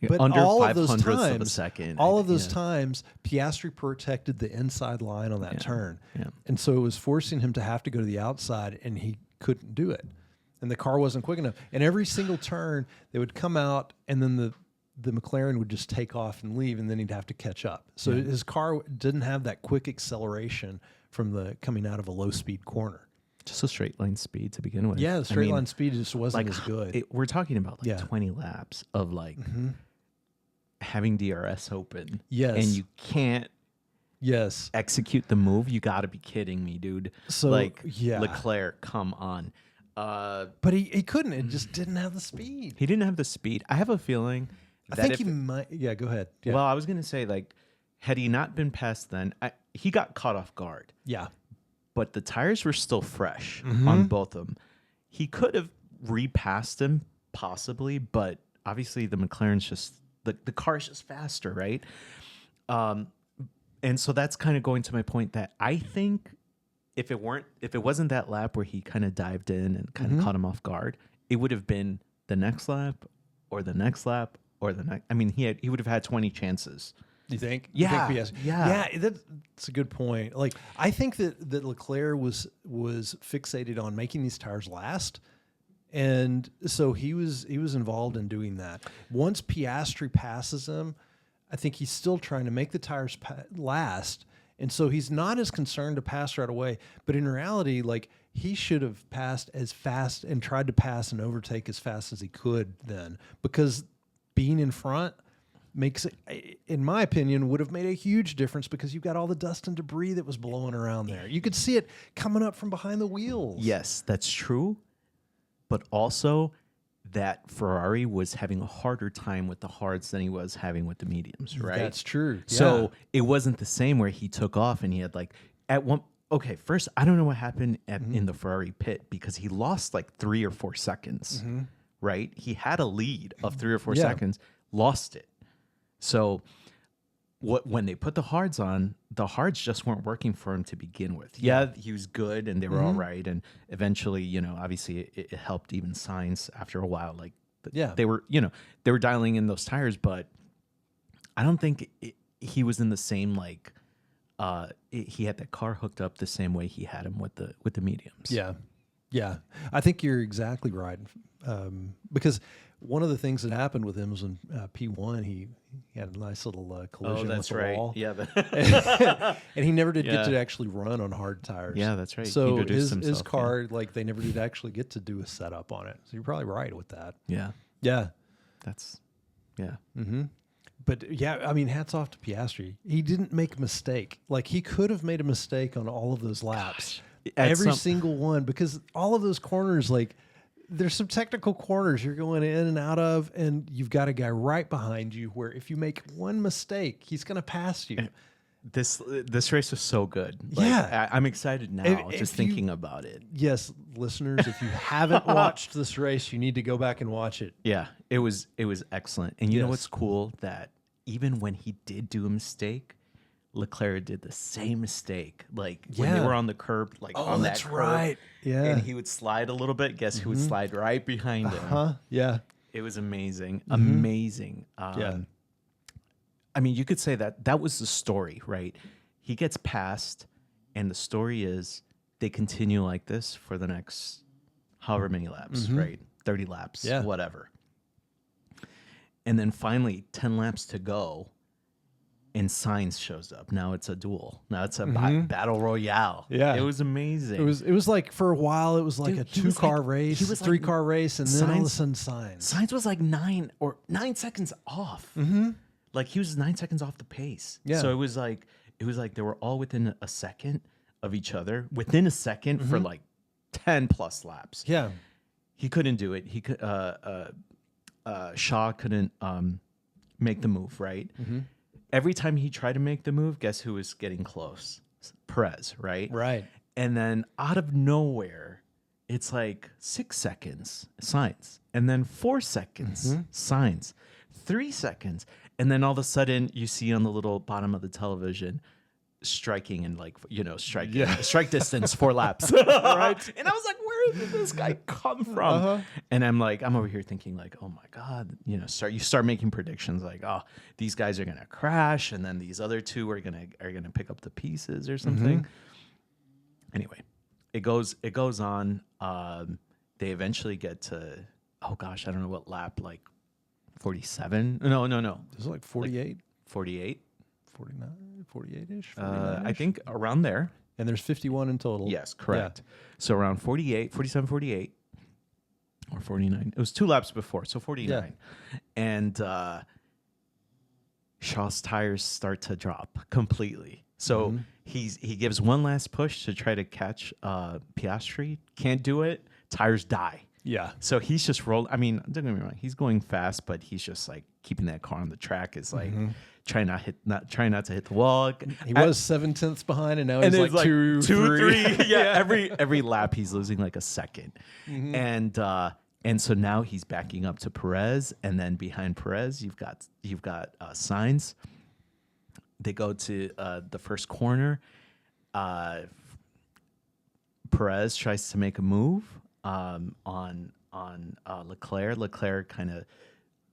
But under all 500ths of those times, of a second, all of those times, Piastri protected the inside line on that turn. Yeah. And so it was forcing him to have to go to the outside, and he couldn't do it. And the car wasn't quick enough. And every single turn, they would come out, and then the McLaren would just take off and leave, and then he'd have to catch up. So his car didn't have that quick acceleration from the coming out of a low-speed corner. Just a straight line speed to begin with. Yeah, the straight line speed just wasn't as good. We're talking about like 20 laps of like having DRS open. Yes. And you can't execute the move. You got to be kidding me, dude. So, like, Leclerc, come on. But he couldn't. It just didn't have the speed. He didn't have the speed. I have a feeling that I think he might. Yeah, go ahead. Yeah. Well, I was going to say, like, had he not been passed then, he got caught off guard. Yeah. But the tires were still fresh on both of them. He could have repassed him, possibly, but obviously the McLaren's just, the car's just faster, right? And so that's kind of going to my point that I think if it wasn't that lap where he kind of dived in and kind of caught him off guard, it would have been the next lap or the next lap or the next. I mean, he would have had 20 chances. You think? Yeah. You think yeah. That's a good point. Like, I think that Leclerc was fixated on making these tires last, and so he was involved in doing that. Once Piastri passes him, I think he's still trying to make the tires last, and so he's not as concerned to pass right away. But in reality, like, he should have passed as fast and tried to pass and overtake as fast as he could then, because being in front makes it, in my opinion, would have made a huge difference, because you've got all the dust and debris that was blowing around there. You could see it coming up from behind the wheels. Yes, that's true. But also that Ferrari was having a harder time with the hards than he was having with the mediums, right? That's true. So it wasn't the same where he took off and he had like first, I don't know what happened in the Ferrari pit, because he lost like 3 or 4 seconds, right? He had a lead of 3 or 4 seconds, lost it. So when they put the hards on, the hards just weren't working for him to begin with. Yeah, he was good and they were all right. And eventually, obviously it helped even Sainz after a while. Like, they were dialing in those tires, but I don't think he was in the same, like, he had that car hooked up the same way he had him with the mediums. Yeah. Yeah. I think you're exactly right. Because one of the things that happened with him was in P1, he had a nice little collision with the wall. Yeah, and he never did get to actually run on hard tires. Yeah, that's right. So his car, like, they never did actually get to do a setup on it. So you're probably right with that. Yeah. Yeah. That's, yeah. Mm-hmm. But yeah, I mean, hats off to Piastri. He didn't make a mistake. Like, he could have made a mistake on all of those laps. Every single one, because all of those corners, like, there's some technical corners you're going in and out of, and you've got a guy right behind you where if you make one mistake, he's going to pass you. This race was so good. Like, I'm excited now just thinking about it. Yes, listeners, if you haven't watched this race, you need to go back and watch it. Yeah, it was excellent. And you know what's cool? That even when he did do a mistake, Leclerc did the same mistake. Like, when they were on the curb, like, on that curb. Right. Yeah. And he would slide a little bit. Guess who would slide right behind him? Yeah. It was amazing. Amazing. I mean, you could say that was the story, right? He gets passed, and the story is they continue like this for the next however many laps, right? 30 laps, whatever. And then finally, 10 laps to go, and Sainz shows up. Now it's a duel. Now it's a battle royale. Yeah. It was amazing. It was like, for a while, it was like a 2-car race, 3-car race, and then all of a sudden Sainz. Sainz was like 9 seconds off. Like, he was 9 seconds off the pace. Yeah. So it was like they were all within a second of each other, within a second for like 10 plus laps. Yeah. He couldn't do it. He could Shaw couldn't make the move, right? Every time he tried to make the move, guess who was getting close? Perez, right? Right. And then out of nowhere, it's like 6 seconds, Sainz. And then 4 seconds, Sainz. 3 seconds. And then all of a sudden, you see on the little bottom of the television, striking and, like, strike distance 4 laps. Right? And I was like, where did this guy come from? And I'm over here thinking, like, oh my God, you start making predictions like, oh, these guys are gonna crash, and then these other two are gonna pick up the pieces or something. Anyway, it goes on. They eventually get to, oh gosh, I don't know what lap, like 47. No. Is it like 48? 48. 49, 48-ish? I think around there. And there's 51 in total. Yes, correct. Yeah. So around 48, 47, 48, or 49. It was 2 laps before, so 49. Yeah. And Shaw's tires start to drop completely. So he gives one last push to try to catch Piastri. Can't do it. Tires die. Yeah. So he's just rolling. I mean, don't get me wrong. He's going fast, but he's just like keeping that car on the track. Is like trying not to hit the wall. He was 7/10 behind, and now he's like 2, 3. Yeah. Every lap he's losing like a second, and so now he's backing up to Perez, and then behind Perez you've got Sainz. They go to the first corner. Perez tries to make a move on Leclerc. Leclerc kind of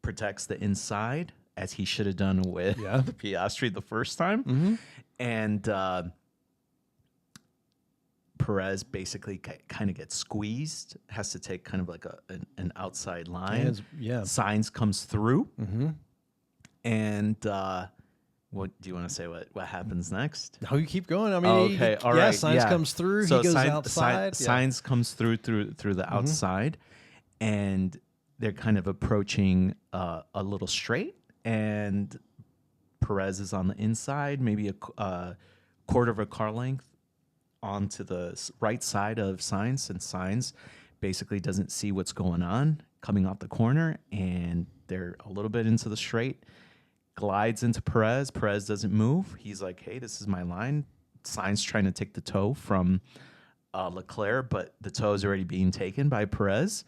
protects the inside, as he should have done with the Piastri the first time. And Perez basically kind of gets squeezed, has to take kind of like an outside line. Sainz comes through. And what do you want to say? What happens next? No, you keep going. I mean, Sainz comes through. So he goes outside. Sainz comes through the outside, and they're kind of approaching a little straight, and Perez is on the inside, maybe a quarter of a car length onto the right side of Sainz, and Sainz basically doesn't see what's going on coming off the corner, and they're a little bit into the straight. Glides into Perez. Perez doesn't move. He's like, hey, this is my line. Sainz trying to take the toe from Leclerc, but the toe is already being taken by Perez.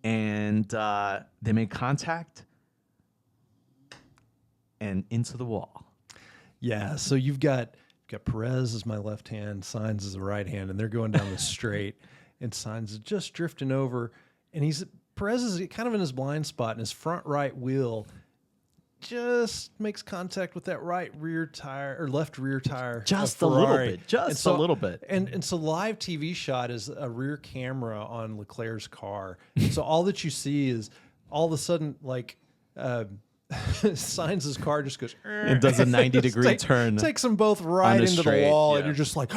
And they make contact and into the wall. Yeah, so you've got Perez as my left hand, Sainz is the right hand, and they're going down the straight, and Sainz is just drifting over, and Perez is kind of in his blind spot, and his front right wheel just makes contact with that right rear tire or left rear tire. Just a little bit. A little bit. And so live TV shot is a rear camera on Leclerc's car. So all that you see is all of a sudden like Sainz's car just goes. It does a 90-degree turn. Takes them both right into the wall, and you're just like,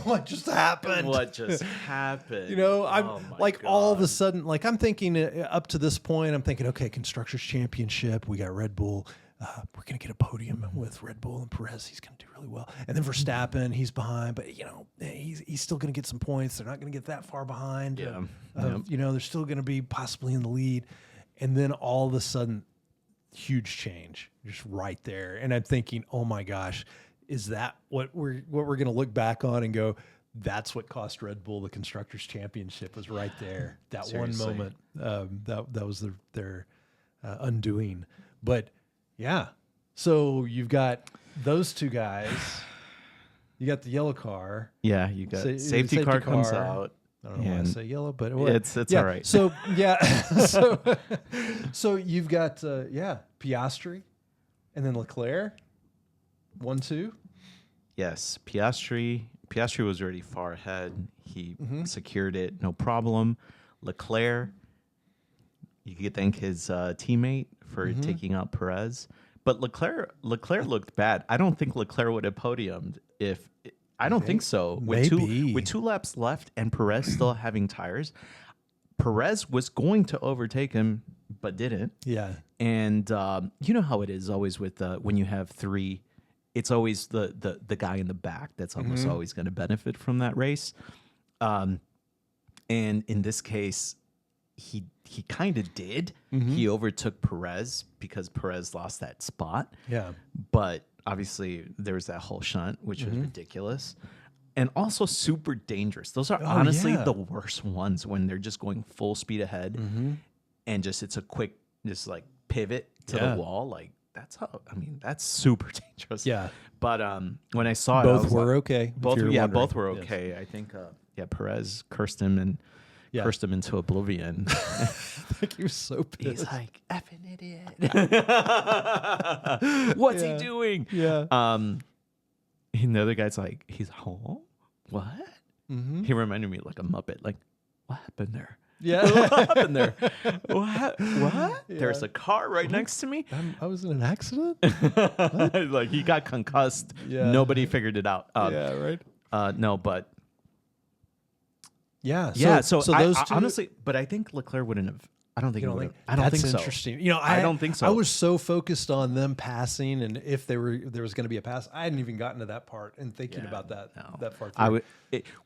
what just happened? What just happened? You know, I'm like God. All of a sudden, like I'm thinking up to this point, I'm thinking, okay, Constructors Championship, we got Red Bull. We're going to get a podium with Red Bull and Perez. He's going to do really well. And then Verstappen, he's behind, but, you know, he's still going to get some points. They're not going to get that far behind. Yeah. You know, they're still going to be possibly in the lead. And then all of a sudden, huge change just right there. And I'm thinking, oh, my gosh, is that what we're going to look back on and go, that's what cost Red Bull the Constructors Championship was right there. That Seriously. One moment, that was their undoing. But yeah. So you've got those two guys. You got the yellow car. Yeah, you got safety car comes out. I don't know why I say yellow, but it's all right. So yeah, so you've got Piastri, and then Leclerc. 1-2. Yes, Piastri was already far ahead. He secured it, no problem. Leclerc, you could thank his teammate for taking out Perez. But Leclerc looked bad. I don't think Leclerc would have podiumed if I don't think so. With two laps left and Perez still having tires, Perez was going to overtake him but didn't. Yeah. And you know how it is always with when you have three, it's always the guy in the back that's almost always going to benefit from that race. And in this case, he kind of did. He overtook Perez because Perez lost that spot. Yeah. But obviously there was that whole shunt, which was ridiculous. And also super dangerous. Those are honestly the worst ones when they're just going full speed ahead and it's a quick just like pivot to the wall. Like that's super dangerous. Yeah. But when I saw both were okay. Both were okay. Yes. I think Perez cursed him into oblivion. Like he was so pissed. He's like, effing idiot. What's he doing? Yeah. And the other guy's like, he's home? What? He reminded me like a Muppet. Like, what happened there? Yeah. What happened there? What? Yeah. There's a car right next to me. I was in an accident. Like he got concussed. Yeah. Nobody figured it out. Yeah, right. No, but yeah. So those two, honestly, but I think Leclerc wouldn't have. I don't think. You he know, would like, have. I don't that's think so. interesting. You know, I don't think so. I was so focused on them passing, and if there was going to be a pass, I hadn't even gotten to that part and thinking about that that far through.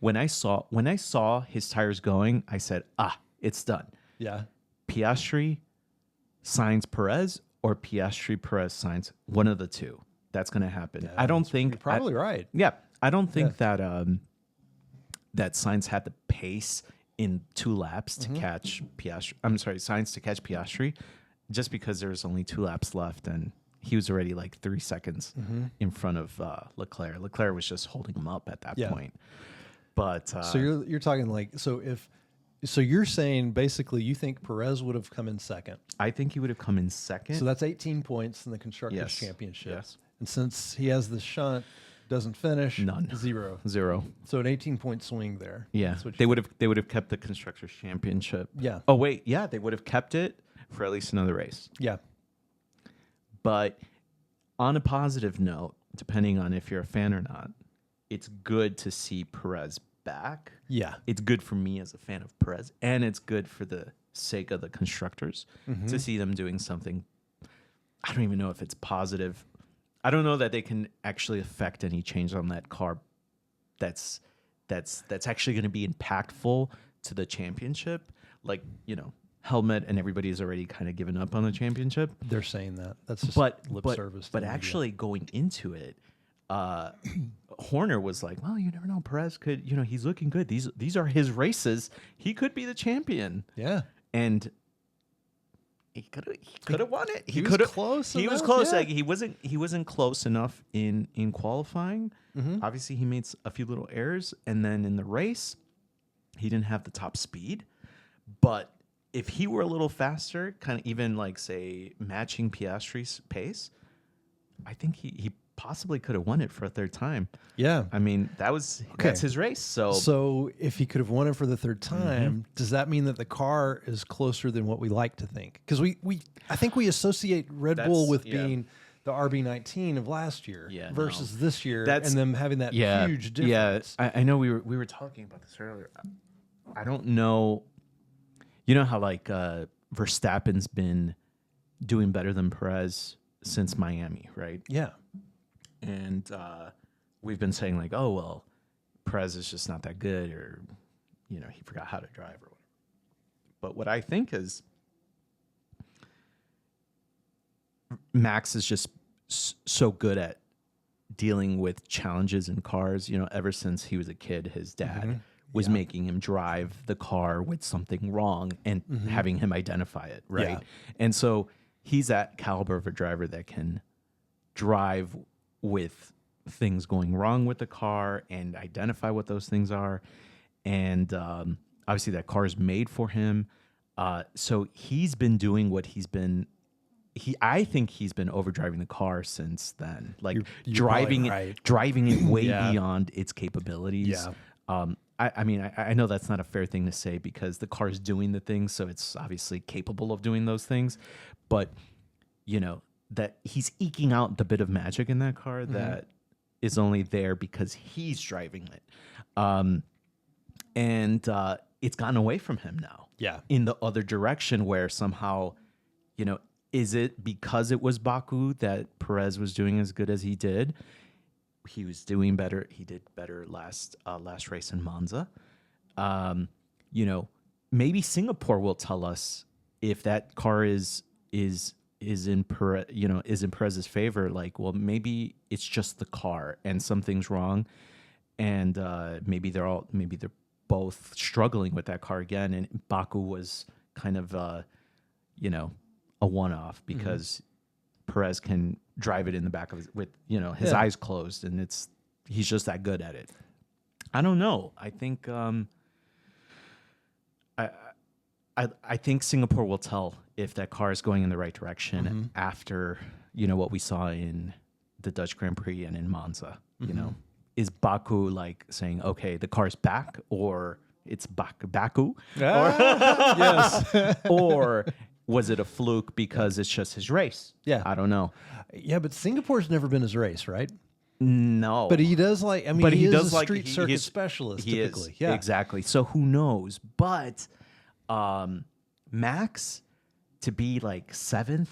When I saw his tires going, I said, it's done. Yeah. Piastri, Sainz, Perez, or Piastri, Perez, Sainz. One of the two. That's going to happen. Yeah, I don't think. You're probably right. Yeah, I don't think that that Sainz had the pace in 2 laps to catch Piastri. I'm sorry, Sainz to catch Piastri, just because there's only 2 laps left, and he was already like 3 seconds in front of Leclerc. Leclerc was just holding him up at that point. But so you're talking like so you're saying basically you think Perez would have come in second. I think he would have come in second. So that's 18 points in the Constructors' Championship. Yes. And since he has the shunt, doesn't finish, none. 0. So an 18-point swing there. Yeah. They would have kept the Constructors' Championship. Yeah. Oh wait, yeah, they would have kept it for at least another race. Yeah. But on a positive note, depending on if you're a fan or not, it's good to see Perez back. Yeah. It's good for me as a fan of Perez, and it's good for the sake of the constructors to see them doing something. I don't even know if it's positive. I don't know that they can actually affect any change on that car that's actually going to be impactful to the championship. Like, you know, Helmet and everybody's already kind of given up on the championship. They're saying that. That's just lip service. But actually going into it, Horner was like, well, you never know. Perez could, you know, he's looking good. These are his races. He could be the champion. Yeah. And he could have won it. He was close. He was close. Yeah. Like he wasn't close enough in qualifying. Obviously, he made a few little errors, and then in the race, he didn't have the top speed. But if he were a little faster, kind of even like say matching Piastri's pace, I think he possibly could have won it for a third time. Yeah. I mean, that's his race. So if he could have won it for the third time, does that mean that the car is closer than what we like to think? Because I think we associate Red Bull with being the RB19 of last year versus this year, and them having that huge difference. Yeah, I know we were talking about this earlier. I don't know. You know how like Verstappen's been doing better than Perez since Miami, right? Yeah. And we've been saying like, oh, well, Perez is just not that good, or, you know, he forgot how to drive or whatever. But what I think is Max is just so good at dealing with challenges in cars. You know, ever since he was a kid, his dad was making him drive the car with something wrong and having him identify it, right? Yeah. And so he's that caliber of a driver that can drive with things going wrong with the car and identify what those things are. And obviously that car is made for him. So he's been doing what he's been. I think he's been overdriving the car since then, like you're driving it way Yeah. beyond its capabilities. Yeah. I mean, I know that's not a fair thing to say because the car is doing the things, so it's obviously capable of doing those things. But, you know, that he's eking out the bit of magic in that car that is only there because he's driving it. And it's gotten away from him now. Yeah. In the other direction where somehow, you know, is it because it was Baku that Perez was doing as good as he did? He was doing better. He did better last race in Monza. You know, maybe Singapore will tell us if that car is in Perez's favor. Like, well, maybe it's just the car and something's wrong, and maybe they're both struggling with that car again. And Baku was kind of you know, a one-off because Perez can drive it in the back of his eyes closed, and he's just that good at it. I don't know. I think I think Singapore will tell if that car is going in the right direction after, you know, what we saw in the Dutch Grand Prix and in Monza. You know, is Baku like saying, okay, the car's back, or it's Baku? Yes. Or was it a fluke because it's just his race? Yeah. I don't know. Yeah, but Singapore's never been his race, right? No. But he does like, I mean, But he he is does a like- street he circuit is- specialist He typically. is. Yeah. Exactly. So who knows? But Max to be like 7th,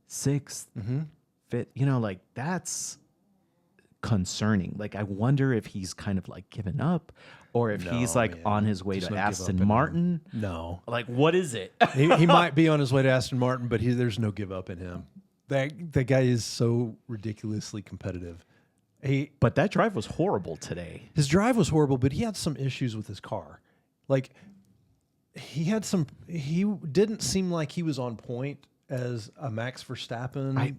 6th, 5th, like that's concerning. Like I wonder if he's kind of like given up or if he's No, like man. on his way There's to no give up Aston in him. Martin. No. Like what is it? He might be on his way to Aston Martin, but there's no give up in him. That guy is so ridiculously competitive. But that drive was horrible today. His drive was horrible, but he had some issues with his car. Like he didn't seem like he was on point as a Max Verstappen. I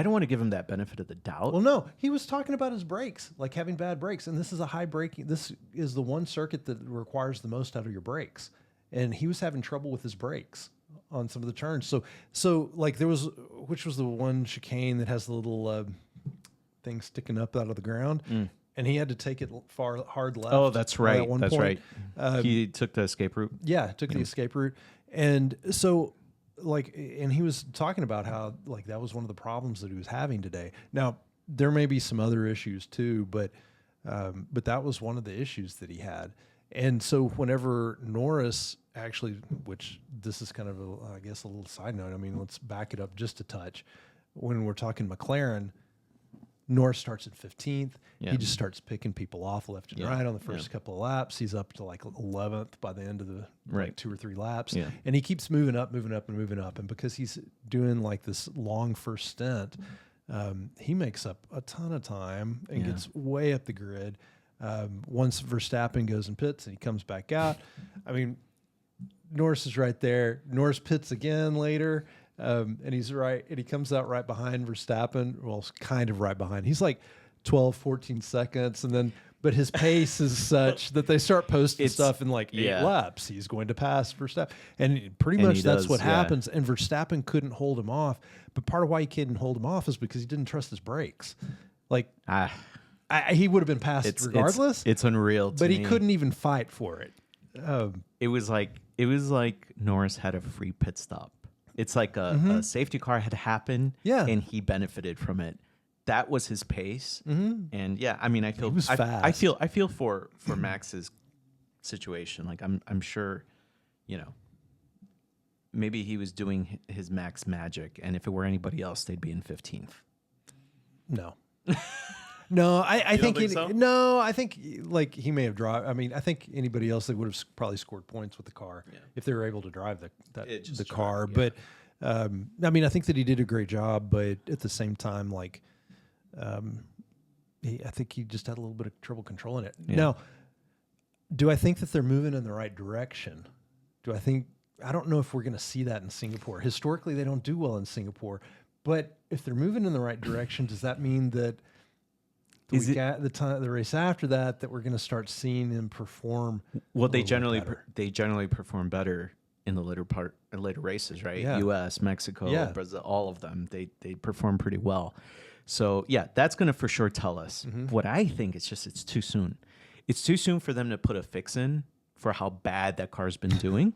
don't want to give him that benefit of the doubt. Well, no, he was talking about his brakes, like having bad brakes, and this is a high braking. This is the one circuit that requires the most out of your brakes, and he was having trouble with his brakes on some of the turns. So like which was the one chicane that has the little thing sticking up out of the ground, and he had to take it hard left. Oh, that's right. At one That's point. right. He took the escape route. Yeah, took the escape route, and so. And he was talking about how like that was one of the problems that he was having today. Now there may be some other issues too, but that was one of the issues that he had. And so whenever Norris actually, which this is kind of I guess a little side note. I mean, let's back it up just a touch. When we're talking McLaren, Norris starts at 15th. Yeah. He just starts picking people off left and right on the first couple of laps. He's up to like 11th by the end of the like 2 or 3 laps. Yeah. And he keeps moving up. And because he's doing like this long first stint, he makes up a ton of time and gets way up the grid. Once Verstappen goes and pits and he comes back out, I mean, Norris is right there. Norris pits again later. And he's right, and he comes out right behind Verstappen. Well, kind of right behind. He's like 12, 14 seconds. But his pace is such that they start posting stuff in like 8 laps. He's going to pass Verstappen. And pretty much that's what happens. And Verstappen couldn't hold him off. But part of why he couldn't hold him off is because he didn't trust his brakes. Like, he would have been passed regardless. It's unreal to but me. he couldn't even fight for it. It was like Norris had a free pit stop. It's like a safety car had happened, and he benefited from it. That was his pace, and I mean, I feel was fast. I feel for Max's situation. Like I'm sure, maybe he was doing his Max magic, and if it were anybody else, they'd be in 15th. No. No, I think, so? No, I think like he may have drive. I mean, I think anybody else, they would have probably scored points with the car if they were able to drive the car. But I mean, I think that he did a great job, but at the same time, like, I think he just had a little bit of trouble controlling it. Yeah. Now, do I think that they're moving in the right direction? I don't know if we're going to see that in Singapore. Historically, they don't do well in Singapore, but if they're moving in the right direction, does that mean that the race after that we're going to start seeing him perform? Well, they generally perform better in the later races, right? Yeah. U.S., Mexico, Brazil, all of them. They perform pretty well. So that's going to for sure tell us. What I think is just it's too soon. It's too soon for them to put a fix in for how bad that car's been doing.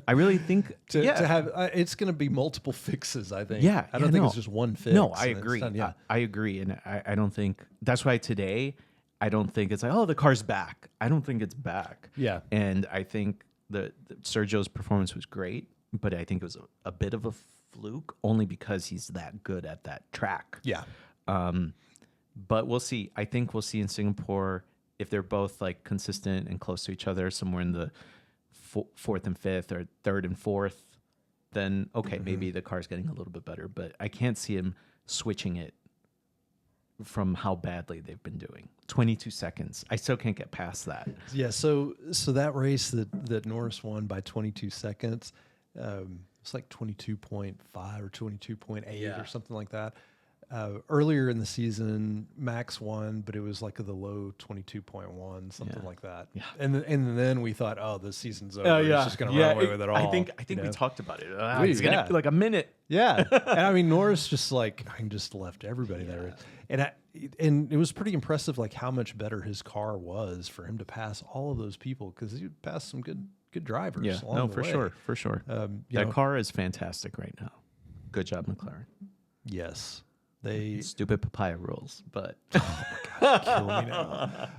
I really think to have it's going to be multiple fixes. I think. Yeah, I don't think it's just one fix. No, I agree. I agree, and I don't think that's why today I don't think it's like the car's back. I don't think it's back. Yeah, and I think the Sergio's performance was great, but I think it was a bit of a fluke only because he's that good at that track. Yeah. But we'll see. I think we'll see in Singapore if they're both like consistent and close to each other, somewhere in the 4th and 5th or 3rd and 4th, then maybe the car's getting a little bit better. But I can't see him switching it from how badly they've been doing. 22 seconds. I still can't get past that. Yeah. So that race that Norris won by 22 seconds, it's like 22.5 or 22.8 or something like that. earlier in the season, Max won, but it was like the low 22.1, something like that. Yeah. And then we thought, oh, the season's over. It's just going to run away with it all. I think we talked about it. It's going to be like a minute. Yeah. And I mean, Norris just just left everybody there. And it was pretty impressive, like how much better his car was for him to pass all of those people, because he passed some good drivers. Yeah, along the for way. For sure. That car is fantastic right now. Good job, McLaren. Yes. They stupid papaya rules, but oh my God, kill me now.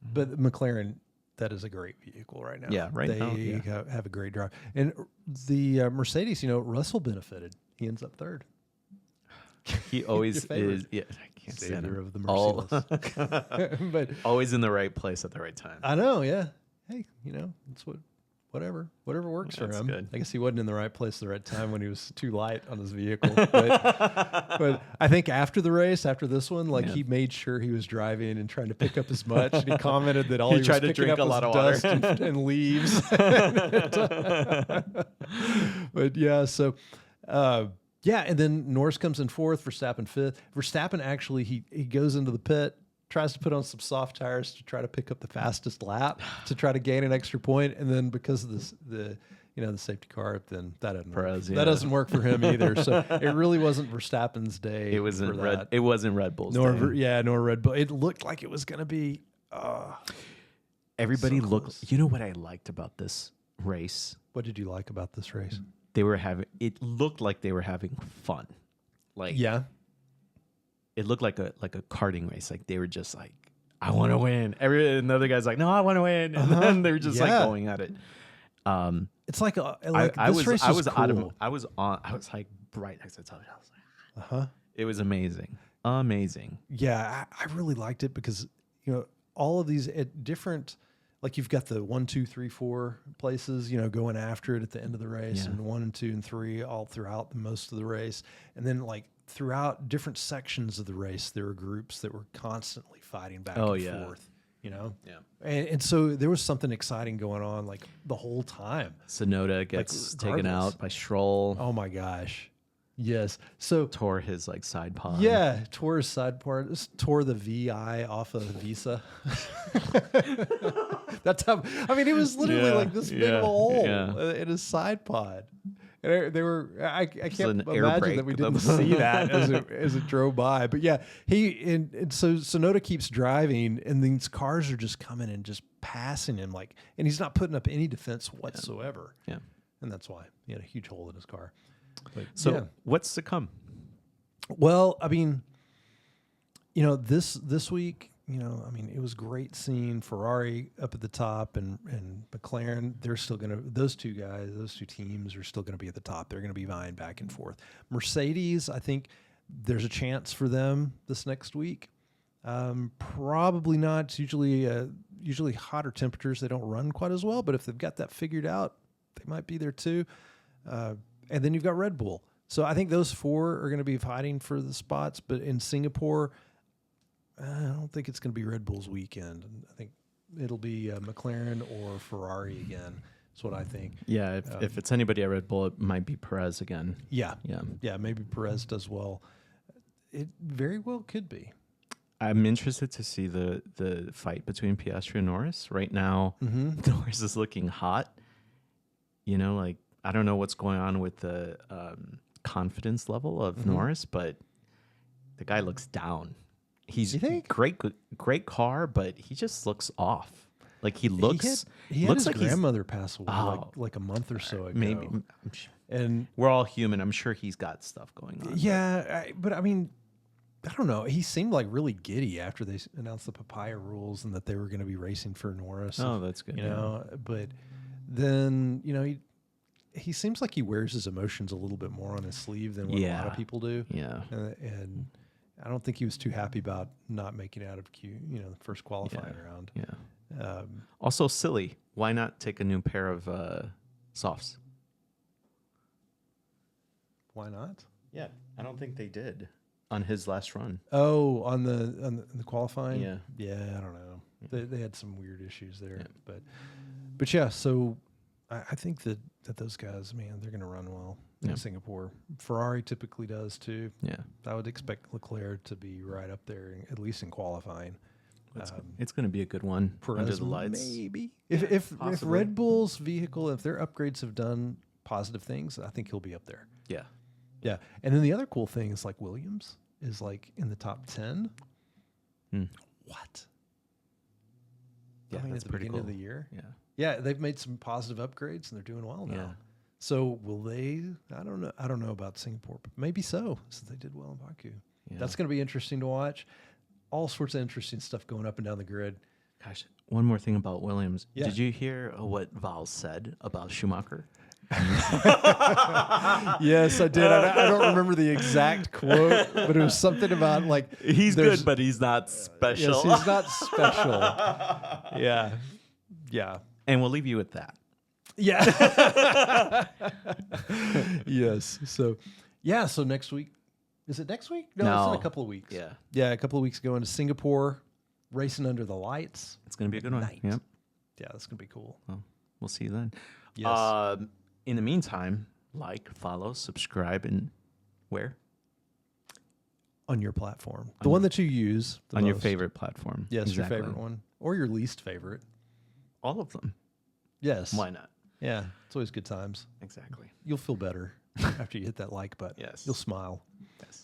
But McLaren, that is a great vehicle right now. Yeah, right now. They have a great drive, and the Mercedes, Russell benefited. He ends up third. He always is. Yeah, I can't stand him. Of the Mercedes, but always in the right place at the right time. I know. Yeah. Hey, it's whatever works for him. Good. I guess he wasn't in the right place at the right time when he was too light on his vehicle. But I think after the race, after this one, he made sure he was driving and trying to pick up as much. And he commented that all he was tried to picking drink up a lot was of dust water and leaves. But yeah, so. And then Norris comes in fourth, Verstappen fifth. Verstappen actually, he goes into the pit, tries to put on some soft tires to try to pick up the fastest lap to try to gain an extra point, and then because of the safety car, then that doesn't work. That doesn't work for him either. So it really wasn't Verstappen's day. It wasn't Red. It wasn't Red Bull's day. Nor Red Bull. It looked like it was going to be. Everybody looked. You know what I liked about this race? What did you like about this race? It looked like they were having fun. It looked like a karting race. Like they were just like, I want to win. Another guy's like, no, I want to win. And then they were just like going at it. It's like this race was cool. I was like right next to the television. I was like, It was amazing. Amazing. Yeah, I really liked it because, all of these at different, like you've got the 1, 2, 3, 4 places, going after it at the end of the race, and 1 and 2 and 3 all throughout most of the race. And then throughout different sections of the race, there were groups that were constantly fighting back and forth, Yeah. And so there was something exciting going on the whole time. Sonoda gets taken out by Stroll. Oh my gosh. Yes. So tore his side pod. Yeah, tore his side part. Tore the VI off of Visa. That's how. I mean, it was literally this big of a hole in his side pod. And they were. I can't imagine that we didn't see that as it drove by. But yeah, so Sonoda keeps driving, and these cars are just coming and just passing him and he's not putting up any defense whatsoever. Yeah, and that's why he had a huge hole in his car. But, what's to come? Well, I mean, this week, it was great seeing Ferrari up at the top and McLaren. They're still those two teams are still going to be at the top. They're going to be vying back and forth. Mercedes, I think there's a chance for them this next week. Probably not. It's usually hotter temperatures. They don't run quite as well, but if they've got that figured out, they might be there too. And then you've got Red Bull. So I think those 4 are going to be fighting for the spots. But in Singapore, I don't think it's going to be Red Bull's weekend. I think it'll be McLaren or Ferrari again. That's what I think. Yeah, if it's anybody at Red Bull, it might be Perez again. Yeah. Maybe Perez does well. It very well could be. I'm interested to see the fight between Piastri and Norris. Right now, Norris is looking hot. I don't know what's going on with the confidence level of Norris, but the guy looks down. He's great car, but he just looks off. He looks. He had his grandmother pass away like a month or so ago. Maybe, and we're all human. I'm sure he's got stuff going on. Yeah, but I mean, I don't know. He seemed really giddy after they announced the papaya rules and that they were going to be racing for Norris. Oh, that's good. But then he seems like he wears his emotions a little bit more on his sleeve than what a lot of people do. Yeah. And I don't think he was too happy about not making it out of the first qualifying round. Yeah. Also silly. Why not take a new pair of softs? Why not? Yeah. I don't think they did on his last run. Oh, on the qualifying? Yeah. Yeah, I don't know. They had some weird issues there. Yeah. But yeah, so I think that those guys, man, they're going to run well. in Singapore. Ferrari typically does too. Yeah. I would expect Leclerc to be right up there, at least in qualifying. It's going to be a good one under the lights. Maybe. If Red Bull's vehicle, if their upgrades have done positive things, I think he'll be up there. Yeah. Yeah. And then the other cool thing is like Williams is like in the top 10. What? Yeah, that's at the pretty beginning cool. of the year. Yeah. Yeah, they've made some positive upgrades and they're doing well now. Yeah. So will they? I don't know. I don't know about Singapore, but maybe so, since they did well in Baku. Yeah. That's going to be interesting to watch. All sorts of interesting stuff going up and down the grid. Gosh, one more thing about Williams. Yeah. Did you hear what Val said about Schumacher? Yes, I did. I don't remember the exact quote, but it was something about like He's good, but he's not special. Yes, he's not special. Yeah, yeah, and we'll leave you with that. Yeah. Yes. So, yeah. So next week, is it next week? No, it's in a couple of weeks. Yeah. Yeah, a couple of weeks going to Singapore, racing under the lights. It's going to be a good one. Night. Yep. Yeah, that's going to be cool. Well, we'll see you then. Yes. In the meantime, like, follow, subscribe, and where? On your platform. The one that you use. On your favorite platform. Yes, exactly. Your favorite one. Or your least favorite. All of them. Yes. Why not? Yeah, it's always good times. Exactly. You'll feel better after you hit that like button. Yes. You'll smile. Yes.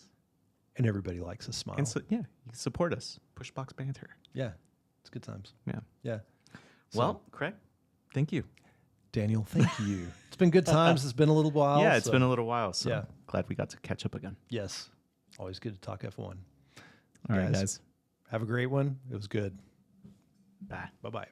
And everybody likes a smile. And so, yeah, you can support us. Pushbox Banter. Yeah, it's good times. Yeah. Yeah. Well, Craig, thank you. Daniel, thank you. It's been good times. It's been a little while. Yeah, it's been a little while. So yeah. Glad we got to catch up again. Yes. Always good to talk F1. All right, guys. Have a great one. It was good. Bye. Bye-bye.